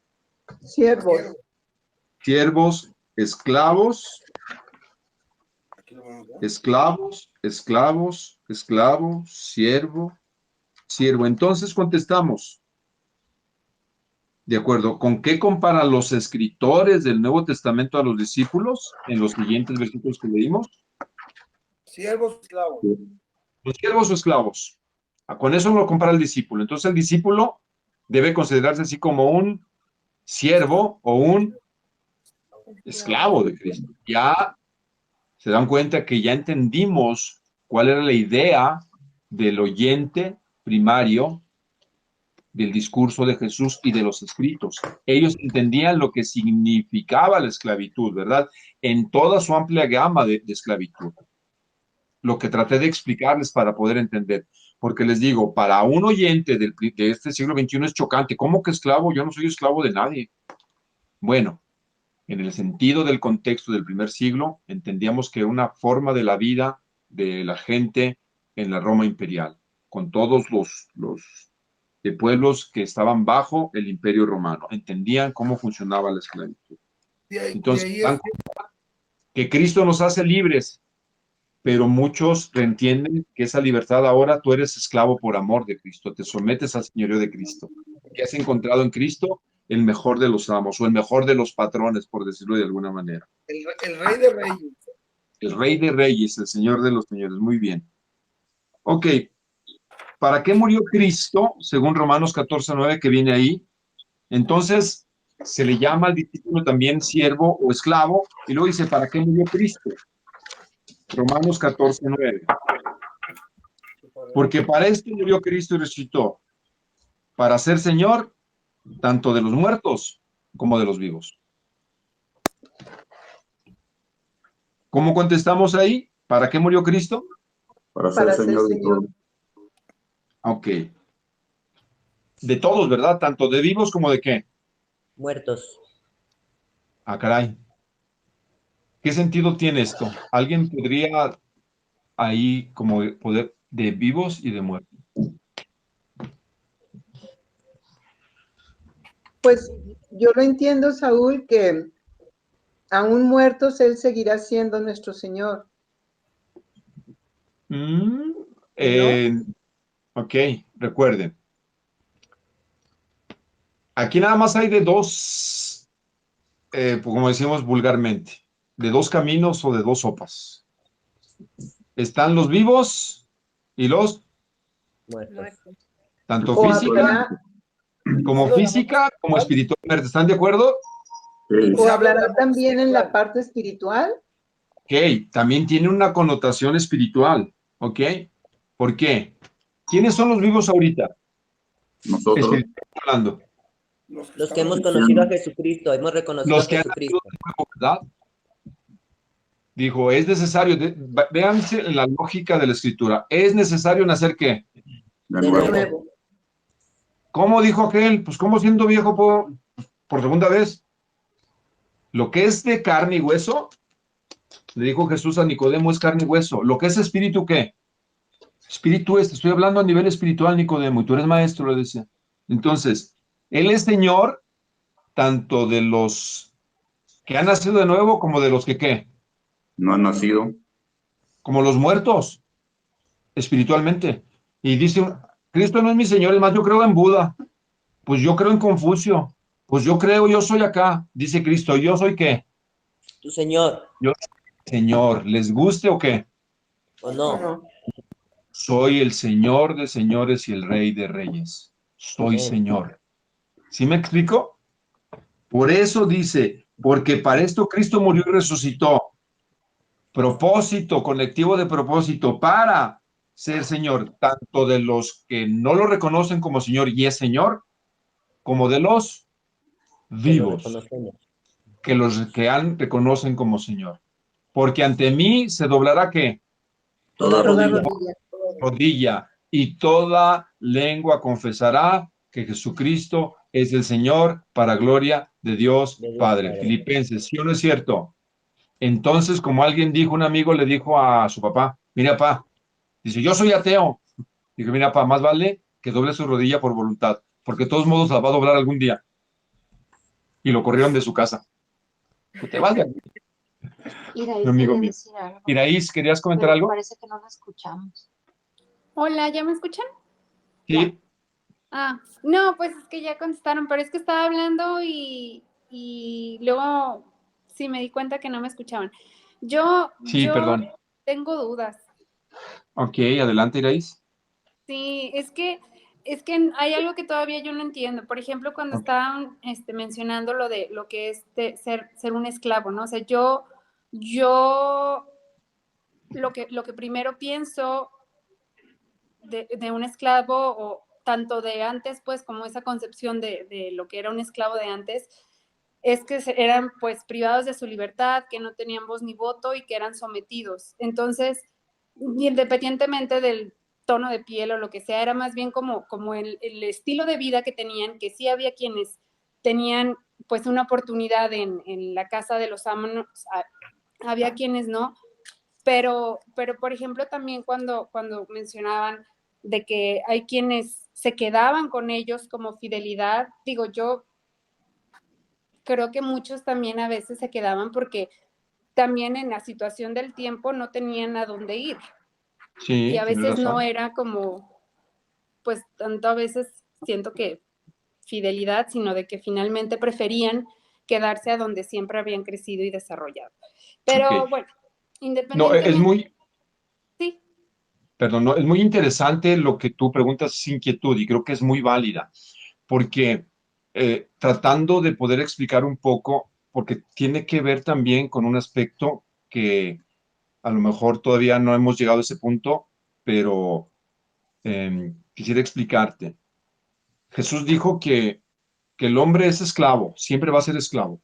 Siervos. Siervos, esclavos, esclavos, esclavos, esclavo, siervo, siervo. Entonces contestamos, ¿de acuerdo? ¿Con qué comparan los escritores del Nuevo Testamento a los discípulos en los siguientes versículos que leímos? Siervos, esclavos. Los siervos o esclavos. Con eso lo compara el discípulo. Entonces el discípulo debe considerarse así como un siervo o un esclavo de Cristo. Ya se dan cuenta que ya entendimos cuál era la idea del oyente primario del discurso de Jesús y de los escritos. Ellos entendían lo que significaba la esclavitud, ¿verdad? En toda su amplia gama de esclavitud. Lo que traté de explicarles para poder entender. Porque les digo, para un oyente de este siglo XXI es chocante. ¿Cómo que esclavo? Yo no soy esclavo de nadie. Bueno, en el sentido del contexto del primer siglo, entendíamos que una forma de la vida de la gente en la Roma imperial, con todos los de pueblos que estaban bajo el imperio romano, entendían cómo funcionaba la esclavitud. Entonces, dan cuenta que Cristo nos hace libres, pero muchos entienden que esa libertad ahora tú eres esclavo por amor de Cristo, te sometes al señorío de Cristo, que has encontrado en Cristo el mejor de los amos o el mejor de los patrones, por decirlo de alguna manera. El rey de reyes. El rey de reyes, el señor de los señores, muy bien. Ok, ¿para qué murió Cristo? Según Romanos 14:9 que viene ahí. Entonces, se le llama al discípulo también siervo o esclavo, y luego dice, ¿para qué murió Cristo? Romanos 14:9. Porque para esto murió Cristo y resucitó, para ser Señor tanto de los muertos como de los vivos. ¿Cómo contestamos ahí? ¿Para qué murió Cristo? Para ser Señor de todo. Ok. De todos, ¿verdad? Tanto de vivos como de qué. Muertos. Ah, caray. ¿Qué sentido tiene esto? ¿Alguien podría ahí como poder de vivos y de muertos? Pues yo lo entiendo, Saúl, que aún muertos Él seguirá siendo nuestro Señor. Ok, recuerden. Aquí nada más hay de dos, como decimos vulgarmente, de dos caminos o de dos sopas. Están los vivos y los Muertos. tanto O física como espiritualmente. ¿Están de acuerdo? ¿O hablará también en la parte espiritual? Ok, también tiene una connotación espiritual, ¿ok? ¿Por qué? ¿Quiénes son los vivos ahorita? Nosotros. Espiritualmente hablando. Los que hemos conocido a Jesucristo, hemos reconocido a Los que han Jesucristo. nacido de nuevo, ¿verdad? Dijo, es necesario, véanse en la lógica de la escritura, ¿es necesario nacer qué? De nuevo. ¿Cómo dijo aquel? Pues ¿cómo siendo viejo por segunda vez? Lo que es de carne y hueso, le dijo Jesús a Nicodemo, es carne y hueso. Lo que es espíritu, ¿qué? Espíritu es, estoy hablando a nivel espiritual, Nicodemo, y tú eres maestro, le decía. Entonces, Él es Señor tanto de los que han nacido de nuevo como de los que, ¿qué? No han nacido. Como los muertos, espiritualmente. Y dice, Cristo no es mi Señor, es más, yo creo en Buda, pues yo creo en Confucio, pues yo creo, yo soy acá, dice Cristo, ¿yo soy qué? Tu Señor. Yo soy Señor, ¿les guste o qué? ¿O no? Soy el Señor de señores y el Rey de reyes. Soy Señor. ¿Sí me explico? Por eso dice, porque para esto Cristo murió y resucitó. Propósito, colectivo de propósito, para ser Señor, tanto de los que no lo reconocen como Señor y es Señor, como de los vivos, que los que reconocen como Señor. Porque ante mí se doblará ¿qué? Toda rodilla. Rodilla, y toda lengua confesará que Jesucristo es el Señor para gloria de Dios Padre. Filipenses, ¿sí o no es cierto? Entonces, como alguien dijo, un amigo le dijo a su papá, mira, papá, dice, yo soy ateo. Dijo, mira, papá, más vale que doble su rodilla por voluntad, porque de todos modos la va a doblar algún día. Y lo corrieron de su casa. Que te valga. Iraís, Amigo quería mío. decir algo, Iraís, ¿querías comentar pero algo? parece que no la escuchamos. Hola, ¿ya me escuchan? Sí. Ah, no, pues es que ya contestaron, pero es que estaba hablando y luego sí me di cuenta que no me escuchaban. Yo Perdón. tengo dudas. Ok, adelante, Iraís. Sí, es que hay algo que todavía yo no entiendo. Por ejemplo, cuando estaban mencionando lo de lo que es ser un esclavo, ¿no? O sea, yo lo que primero pienso de un esclavo, o tanto de antes, pues, como esa concepción de lo que era un esclavo de antes, es que eran, pues, privados de su libertad, que no tenían voz ni voto y que eran sometidos. Entonces, independientemente del tono de piel o lo que sea, era más bien como el estilo de vida que tenían, que sí había quienes tenían pues una oportunidad en la casa de los amos, había quienes no, pero por ejemplo también cuando mencionaban de que hay quienes se quedaban con ellos como fidelidad, digo, yo creo que muchos también a veces se quedaban porque también en la situación del tiempo no tenían a dónde ir. Sí, Y a tienes veces no razón. era como, pues tanto a veces siento que fidelidad, sino de que finalmente preferían quedarse a donde siempre habían crecido y desarrollado. Pero Ok. bueno, No, independientemente, sí. perdón, no, es muy interesante lo que tú preguntas, es inquietud, y creo que es muy válida, porque tratando de poder explicar un poco, porque tiene que ver también con un aspecto que a lo mejor todavía no hemos llegado a ese punto, pero quisiera explicarte. Jesús dijo que el hombre es esclavo, siempre va a ser esclavo,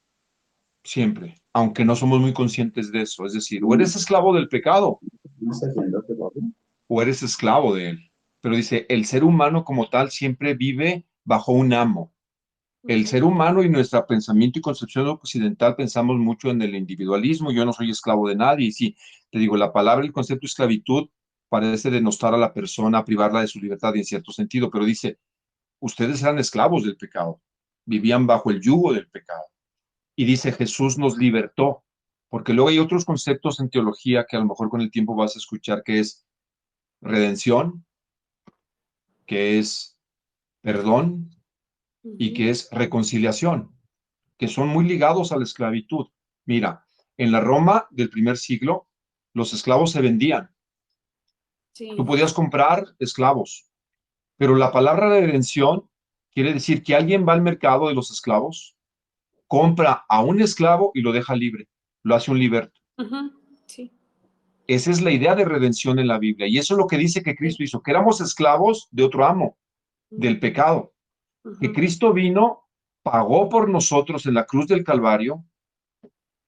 siempre, aunque no somos muy conscientes de eso. Es decir, o eres esclavo del pecado o eres esclavo de él. Pero dice, el ser humano como tal siempre vive bajo un amo. El ser humano y nuestro pensamiento y concepción occidental pensamos mucho en el individualismo, yo no soy esclavo de nadie, y sí, te digo, la palabra, el concepto de esclavitud parece denostar a la persona, privarla de su libertad en cierto sentido, pero dice, ustedes eran esclavos del pecado, vivían bajo el yugo del pecado. Y dice, Jesús nos libertó, porque luego hay otros conceptos en teología que a lo mejor con el tiempo vas a escuchar, que es redención, que es perdón y que es reconciliación, que son muy ligados a la esclavitud. Mira, en la Roma del primer siglo, los esclavos se vendían. Sí. Tú podías comprar esclavos, pero la palabra redención quiere decir que alguien va al mercado de los esclavos, compra a un esclavo y lo deja libre, lo hace un liberto. Sí. Esa es la idea de redención en la Biblia, y eso es lo que dice que Cristo hizo, que éramos esclavos de otro amo, del pecado, que Cristo vino, pagó por nosotros en la cruz del Calvario.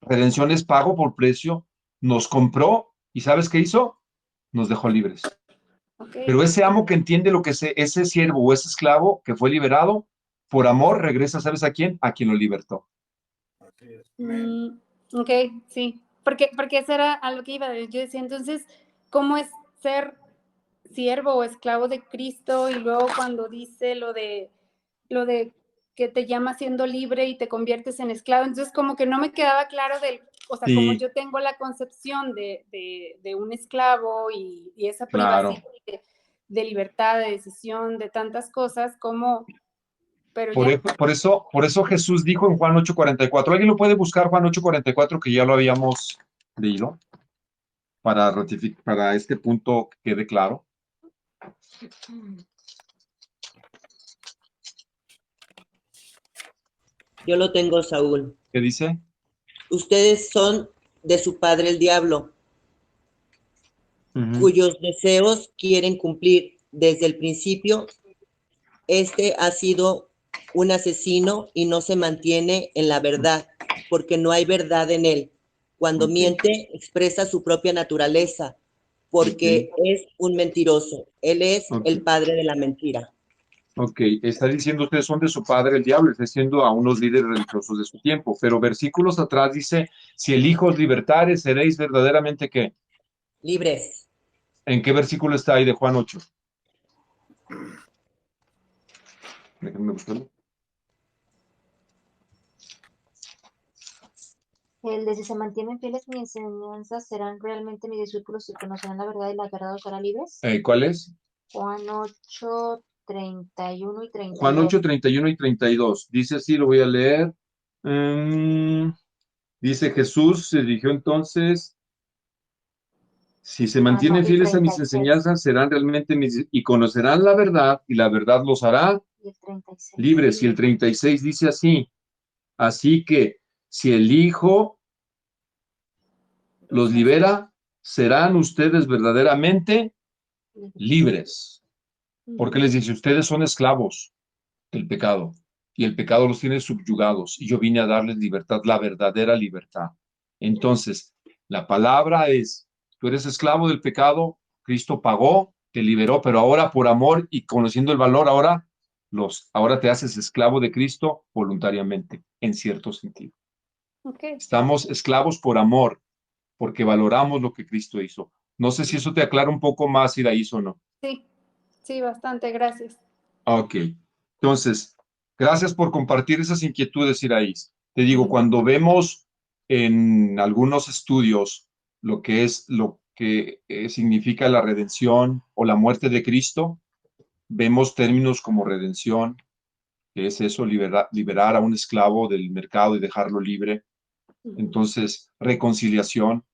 Redención es pago por precio, nos compró y ¿sabes qué hizo? Nos dejó libres. Pero ese amo que entiende lo que es ese siervo o ese esclavo que fue liberado, por amor regresa, ¿sabes a quién? A quien lo libertó. Ok, sí, porque eso era a lo que iba. Yo decía, entonces, ¿cómo es ser siervo o esclavo de Cristo? Y luego cuando dice lo de que te llama siendo libre y te conviertes en esclavo, entonces como que no me quedaba claro o sea, como Sí, yo tengo la concepción de un esclavo y esa claro. privacidad de libertad, de decisión, de tantas cosas, como, pero Por, ya. por eso Jesús dijo en Juan 8:44, ¿alguien lo puede buscar Juan 8:44 que ya lo habíamos leído? Para ratificar, para este punto que quede claro. Yo lo tengo, Saúl. ¿Qué dice? Ustedes son de su padre el diablo, cuyos deseos quieren cumplir. Desde el principio, este ha sido un asesino y no se mantiene en la verdad, porque no hay verdad en él. Cuando miente, expresa su propia naturaleza, porque es un mentiroso. Él es el padre de la mentira. Ok, está diciendo ustedes son de su padre el diablo, está diciendo a unos líderes religiosos de su tiempo, pero versículos atrás dice, si el Hijo os libertare, seréis verdaderamente ¿qué? Libres. ¿En qué versículo está ahí de Juan 8? Déjenme buscarlo. El de si se mantienen fieles a mi enseñanza, serán realmente mis discípulos y conocerán la verdad y la verdad os hará libres. ¿Cuál es? Juan 8, 31 y 32. Juan 8, 31 y 32. Dice así, lo voy a leer. Dice Jesús, se dirigió entonces, si se mantienen no, fieles a mis 36. enseñanzas, serán realmente mis, y conocerán la verdad, y la verdad los hará Y el 36. libres. Y el 36 dice así, así que si el Hijo los libera, serán ustedes verdaderamente libres. Porque les dice, ustedes son esclavos del pecado y el pecado los tiene subyugados y yo vine a darles libertad, la verdadera libertad. Entonces, la palabra es, tú eres esclavo del pecado, Cristo pagó, te liberó, pero ahora por amor y conociendo el valor, ahora ahora te haces esclavo de Cristo voluntariamente, en cierto sentido. Ok, Estamos esclavos por amor, porque valoramos lo que Cristo hizo. No sé si eso te aclara un poco más, Iraíz, o no. sí, sí, bastante, gracias. Ok. Entonces, gracias por compartir esas inquietudes, Iraíz. Te digo, cuando vemos en algunos estudios lo que significa la redención o la muerte de Cristo, vemos términos como redención, que es eso, liberar a un esclavo del mercado y dejarlo libre. Entonces, reconciliación.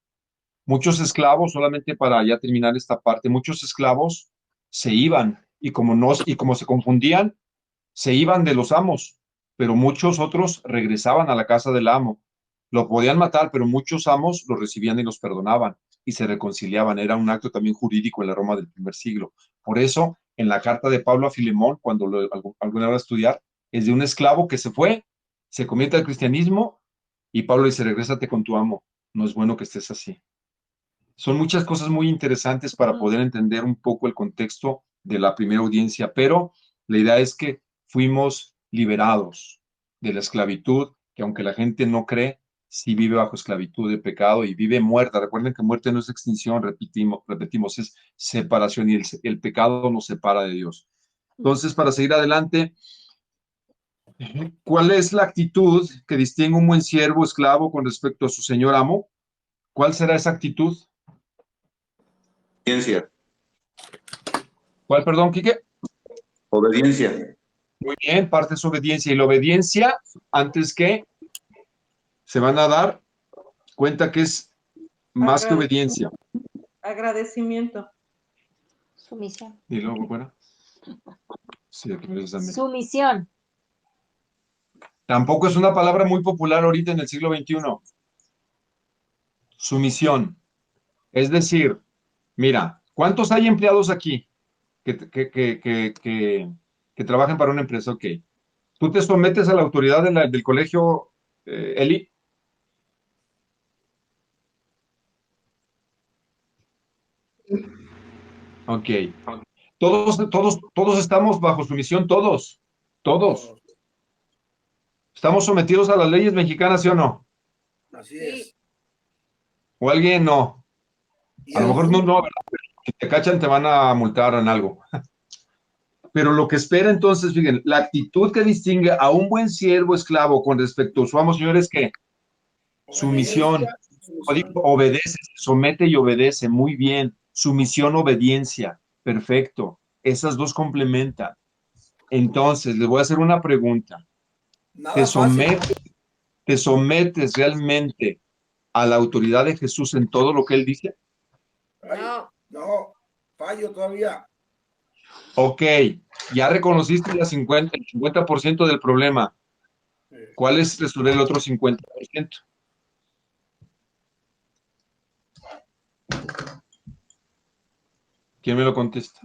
Muchos esclavos, solamente para ya terminar esta parte, muchos esclavos se iban y como se confundían, se iban de los amos, pero muchos otros regresaban a la casa del amo. Lo podían matar, pero muchos amos los recibían y los perdonaban y se reconciliaban. Era un acto también jurídico en la Roma del primer siglo. Por eso, en la carta de Pablo a Filemón, cuando alguna vez a estudiar, es de un esclavo que se fue, se convierte al cristianismo y Pablo dice, regrésate con tu amo. No es bueno que estés así. Son muchas cosas muy interesantes para poder entender un poco el contexto de la primera audiencia, pero la idea es que fuimos liberados de la esclavitud, que aunque la gente no cree, sí vive bajo esclavitud de pecado y vive muerta. Recuerden que muerte no es extinción, repetimos, es separación y el pecado nos separa de Dios. Entonces, para seguir adelante, ¿cuál es la actitud que distingue un buen siervo esclavo con respecto a su señor amo? ¿Cuál será esa actitud? Obediencia. ¿Cuál, perdón, Quique? Obediencia. Muy bien, parte es obediencia. Y la obediencia, antes que se van a dar cuenta que es más que obediencia. Agradecimiento. Sumisión. Y luego, bueno. Sí, aquí me dices también. Sumisión. Tampoco es una palabra muy popular ahorita en el siglo XXI. Sumisión. Es decir, mira, ¿cuántos hay empleados aquí que trabajan para una empresa? Ok. ¿Tú te sometes a la autoridad del colegio, Eli? Ok. Todos estamos bajo sumisión, todos. ¿Estamos sometidos a las leyes mexicanas, sí o no? Así es. ¿O alguien no? A lo mejor no, ¿verdad? Si te cachan te van a multar en algo. Pero lo que espera entonces, fíjense, la actitud que distingue a un buen siervo esclavo con respecto a su amo, señores, ¿qué? Sumisión. Obedece, se somete y obedece. Muy bien. Sumisión, obediencia. Perfecto. Esas dos complementan. Entonces, les voy a hacer una pregunta. ¿Te sometes realmente a la autoridad de Jesús en todo lo que Él dice? No, fallo todavía. Ok, ya reconociste el 50% del problema. ¿Cuál es resolver el otro 50%? ¿Quién me lo contesta?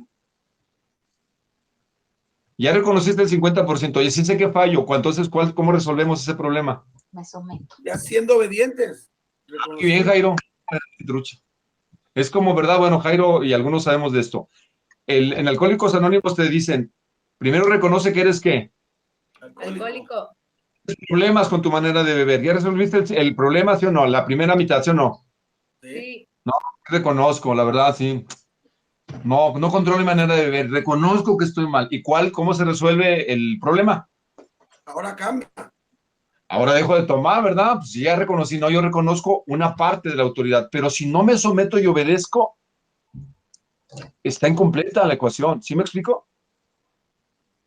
Ya reconociste el 50%. Oye, sí sé que fallo. Entonces, ¿cómo resolvemos ese problema? Me someto. Ya siendo obedientes. Muy bien, Jairo. Trucha. Es como, ¿verdad? Bueno, Jairo y algunos sabemos de esto. En Alcohólicos Anónimos te dicen, primero reconoce que eres ¿qué? Alcohólico. Problemas con tu manera de beber. ¿Ya resolviste el problema, sí o no? La primera mitad, ¿sí o no? Sí. No, reconozco, la verdad, sí. No controlo mi manera de beber. Reconozco que estoy mal. ¿Y cómo se resuelve el problema? Ahora cambia. Ahora dejo de tomar, ¿verdad? Pues ya reconocí, no, yo reconozco una parte de la autoridad, pero si no me someto y obedezco, está incompleta la ecuación. ¿Sí me explico?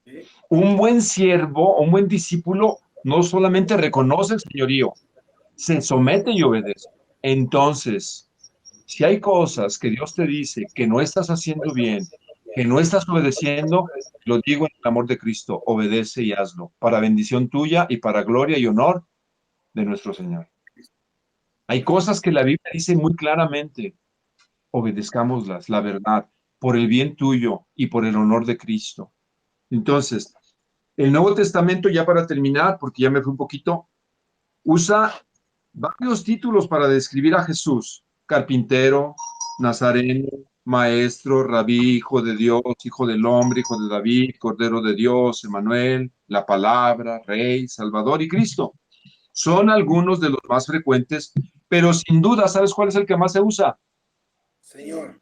Sí. Un buen siervo, un buen discípulo, no solamente reconoce el señorío, se somete y obedece. Entonces, si hay cosas que Dios te dice que no estás haciendo bien, que no estás obedeciendo, lo digo en el amor de Cristo, obedece y hazlo, para bendición tuya y para gloria y honor de nuestro Señor. Hay cosas que la Biblia dice muy claramente, obedezcámoslas, la verdad, por el bien tuyo y por el honor de Cristo. Entonces, el Nuevo Testamento, ya para terminar, porque ya me fui un poquito, usa varios títulos para describir a Jesús: carpintero, nazareno, Maestro, Rabí, Hijo de Dios, Hijo del Hombre, Hijo de David, Cordero de Dios, Emanuel, la Palabra, Rey, Salvador y Cristo. Son algunos de los más frecuentes, pero sin duda, ¿sabes cuál es el que más se usa? Señor.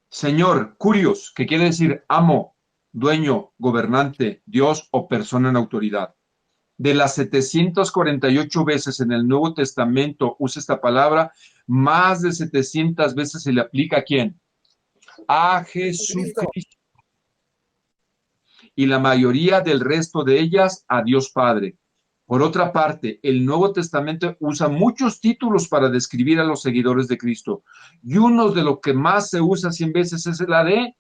Señor, curios, que quiere decir amo, dueño, gobernante, Dios o persona en autoridad. De las 748 veces en el Nuevo Testamento usa esta palabra, más de 700 veces se le aplica ¿a quién? A Jesucristo. Y la mayoría del resto de ellas a Dios Padre. Por otra parte, el Nuevo Testamento usa muchos títulos para describir a los seguidores de Cristo. Y uno de los que más se usa 100 veces es la de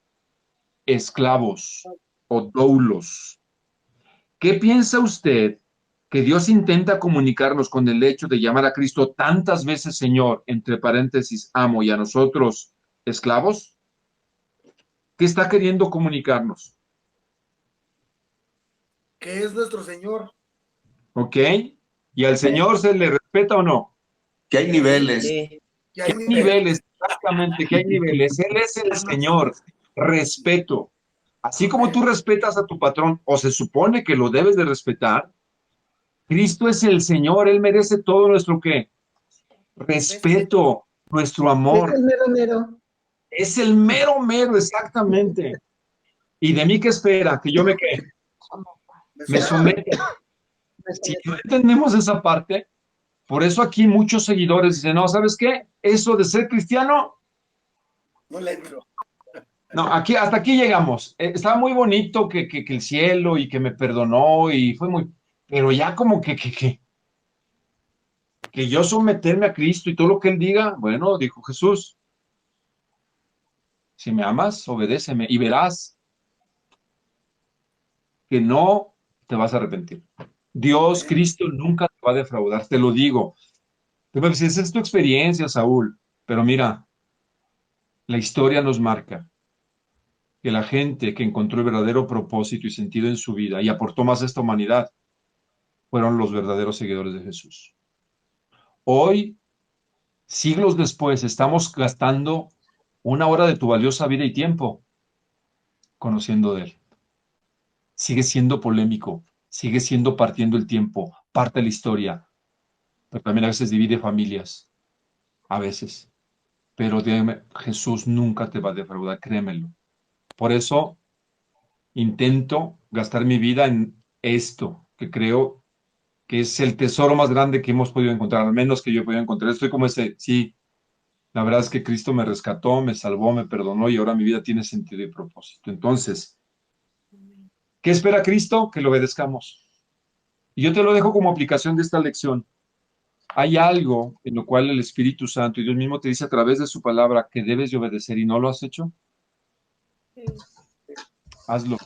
esclavos o doulos. ¿Qué piensa usted que Dios intenta comunicarnos con el hecho de llamar a Cristo tantas veces Señor, entre paréntesis, amo, y a nosotros esclavos? ¿Qué está queriendo comunicarnos? Que es nuestro Señor. ¿Ok? ¿Y al Señor se le respeta o no? Que hay niveles. ¿Qué hay niveles? Exactamente, que hay niveles. Él es el Señor. Respeto. Así como tú respetas a tu patrón, o se supone que lo debes de respetar, Cristo es el Señor. Él merece todo nuestro ¿qué? Respeto, nuestro amor. Es el mero mero. Es el mero mero, exactamente. ¿Y de mí qué espera? Que yo me ¿qué? Me someta. Si no entendemos esa parte, por eso aquí muchos seguidores dicen, no, ¿sabes qué? Eso de ser cristiano, no le entro. No, aquí, hasta aquí llegamos. Estaba muy bonito que el cielo y que me perdonó y fue muy, pero ya como que yo someterme a Cristo y todo lo que Él diga, bueno, dijo Jesús, si me amas, obedéceme y verás que no te vas a arrepentir. Dios, Cristo nunca te va a defraudar, te lo digo. Tú me dices, esa es tu experiencia, Saúl, pero mira, la historia nos marca que la gente que encontró el verdadero propósito y sentido en su vida y aportó más a esta humanidad fueron los verdaderos seguidores de Jesús. Hoy, siglos después, estamos gastando una hora de tu valiosa vida y tiempo conociendo de Él. Sigue siendo polémico, sigue siendo partiendo el tiempo, parte de la historia, pero también a veces divide familias, a veces. Pero dígame, Jesús nunca te va a defraudar, créemelo. Por eso intento gastar mi vida en esto, que creo que es el tesoro más grande que hemos podido encontrar, al menos que yo he podido encontrar. Estoy como ese, sí, la verdad es que Cristo me rescató, me salvó, me perdonó y ahora mi vida tiene sentido y propósito. Entonces, ¿qué espera Cristo? Que lo obedezcamos. Y yo te lo dejo como aplicación de esta lección. Hay algo en lo cual el Espíritu Santo y Dios mismo te dice a través de su palabra que debes de obedecer y no lo has hecho. Hazlo,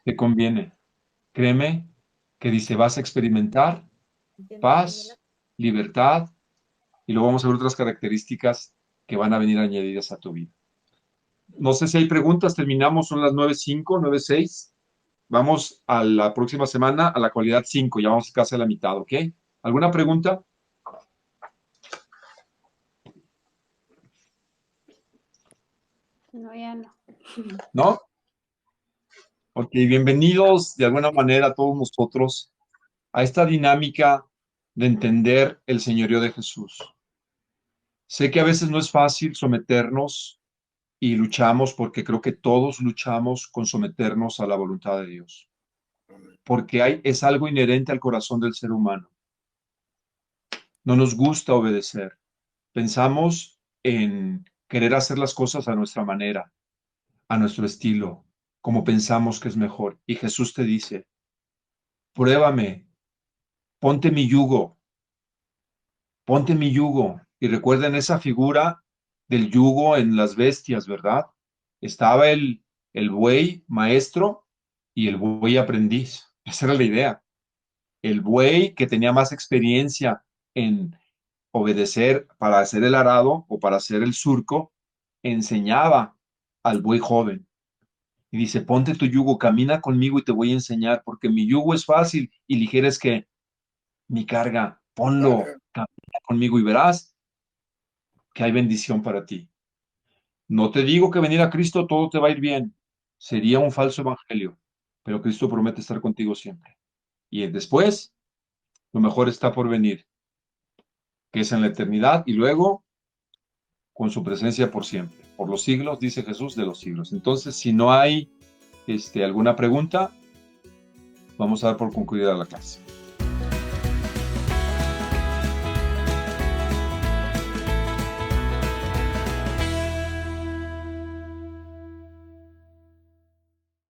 te conviene. Créeme que dice, vas a experimentar paz, libertad y luego vamos a ver otras características que van a venir añadidas a tu vida. No sé si hay preguntas, terminamos, son las 9:05, 9:06. Vamos a la próxima semana a la cualidad 5, ya vamos casi a la mitad, ¿ok? ¿Alguna pregunta? No, ya no. ¿No? Ok, bienvenidos de alguna manera a todos nosotros a esta dinámica de entender el señorío de Jesús. Sé que a veces no es fácil someternos y luchamos porque creo que todos luchamos con someternos a la voluntad de Dios, porque es algo inherente al corazón del ser humano. No nos gusta obedecer. Pensamos en querer hacer las cosas a nuestra manera, a nuestro estilo, como pensamos que es mejor. Y Jesús te dice, pruébame, ponte mi yugo, ponte mi yugo. Y recuerden esa figura del yugo en las bestias, ¿verdad? Estaba el buey maestro y el buey aprendiz. Esa era la idea. El buey que tenía más experiencia en obedecer para hacer el arado o para hacer el surco, enseñaba al buey joven. Y dice, ponte tu yugo, camina conmigo y te voy a enseñar, porque mi yugo es fácil y ligera es que mi carga, ponlo, camina conmigo y verás que hay bendición para ti. No te digo que venir a Cristo todo te va a ir bien. Sería un falso evangelio, pero Cristo promete estar contigo siempre. Y después, lo mejor está por venir, que es en la eternidad, y luego con su presencia por siempre, por los siglos, dice Jesús, de los siglos. Entonces, si no hay alguna pregunta, vamos a dar por concluida la clase.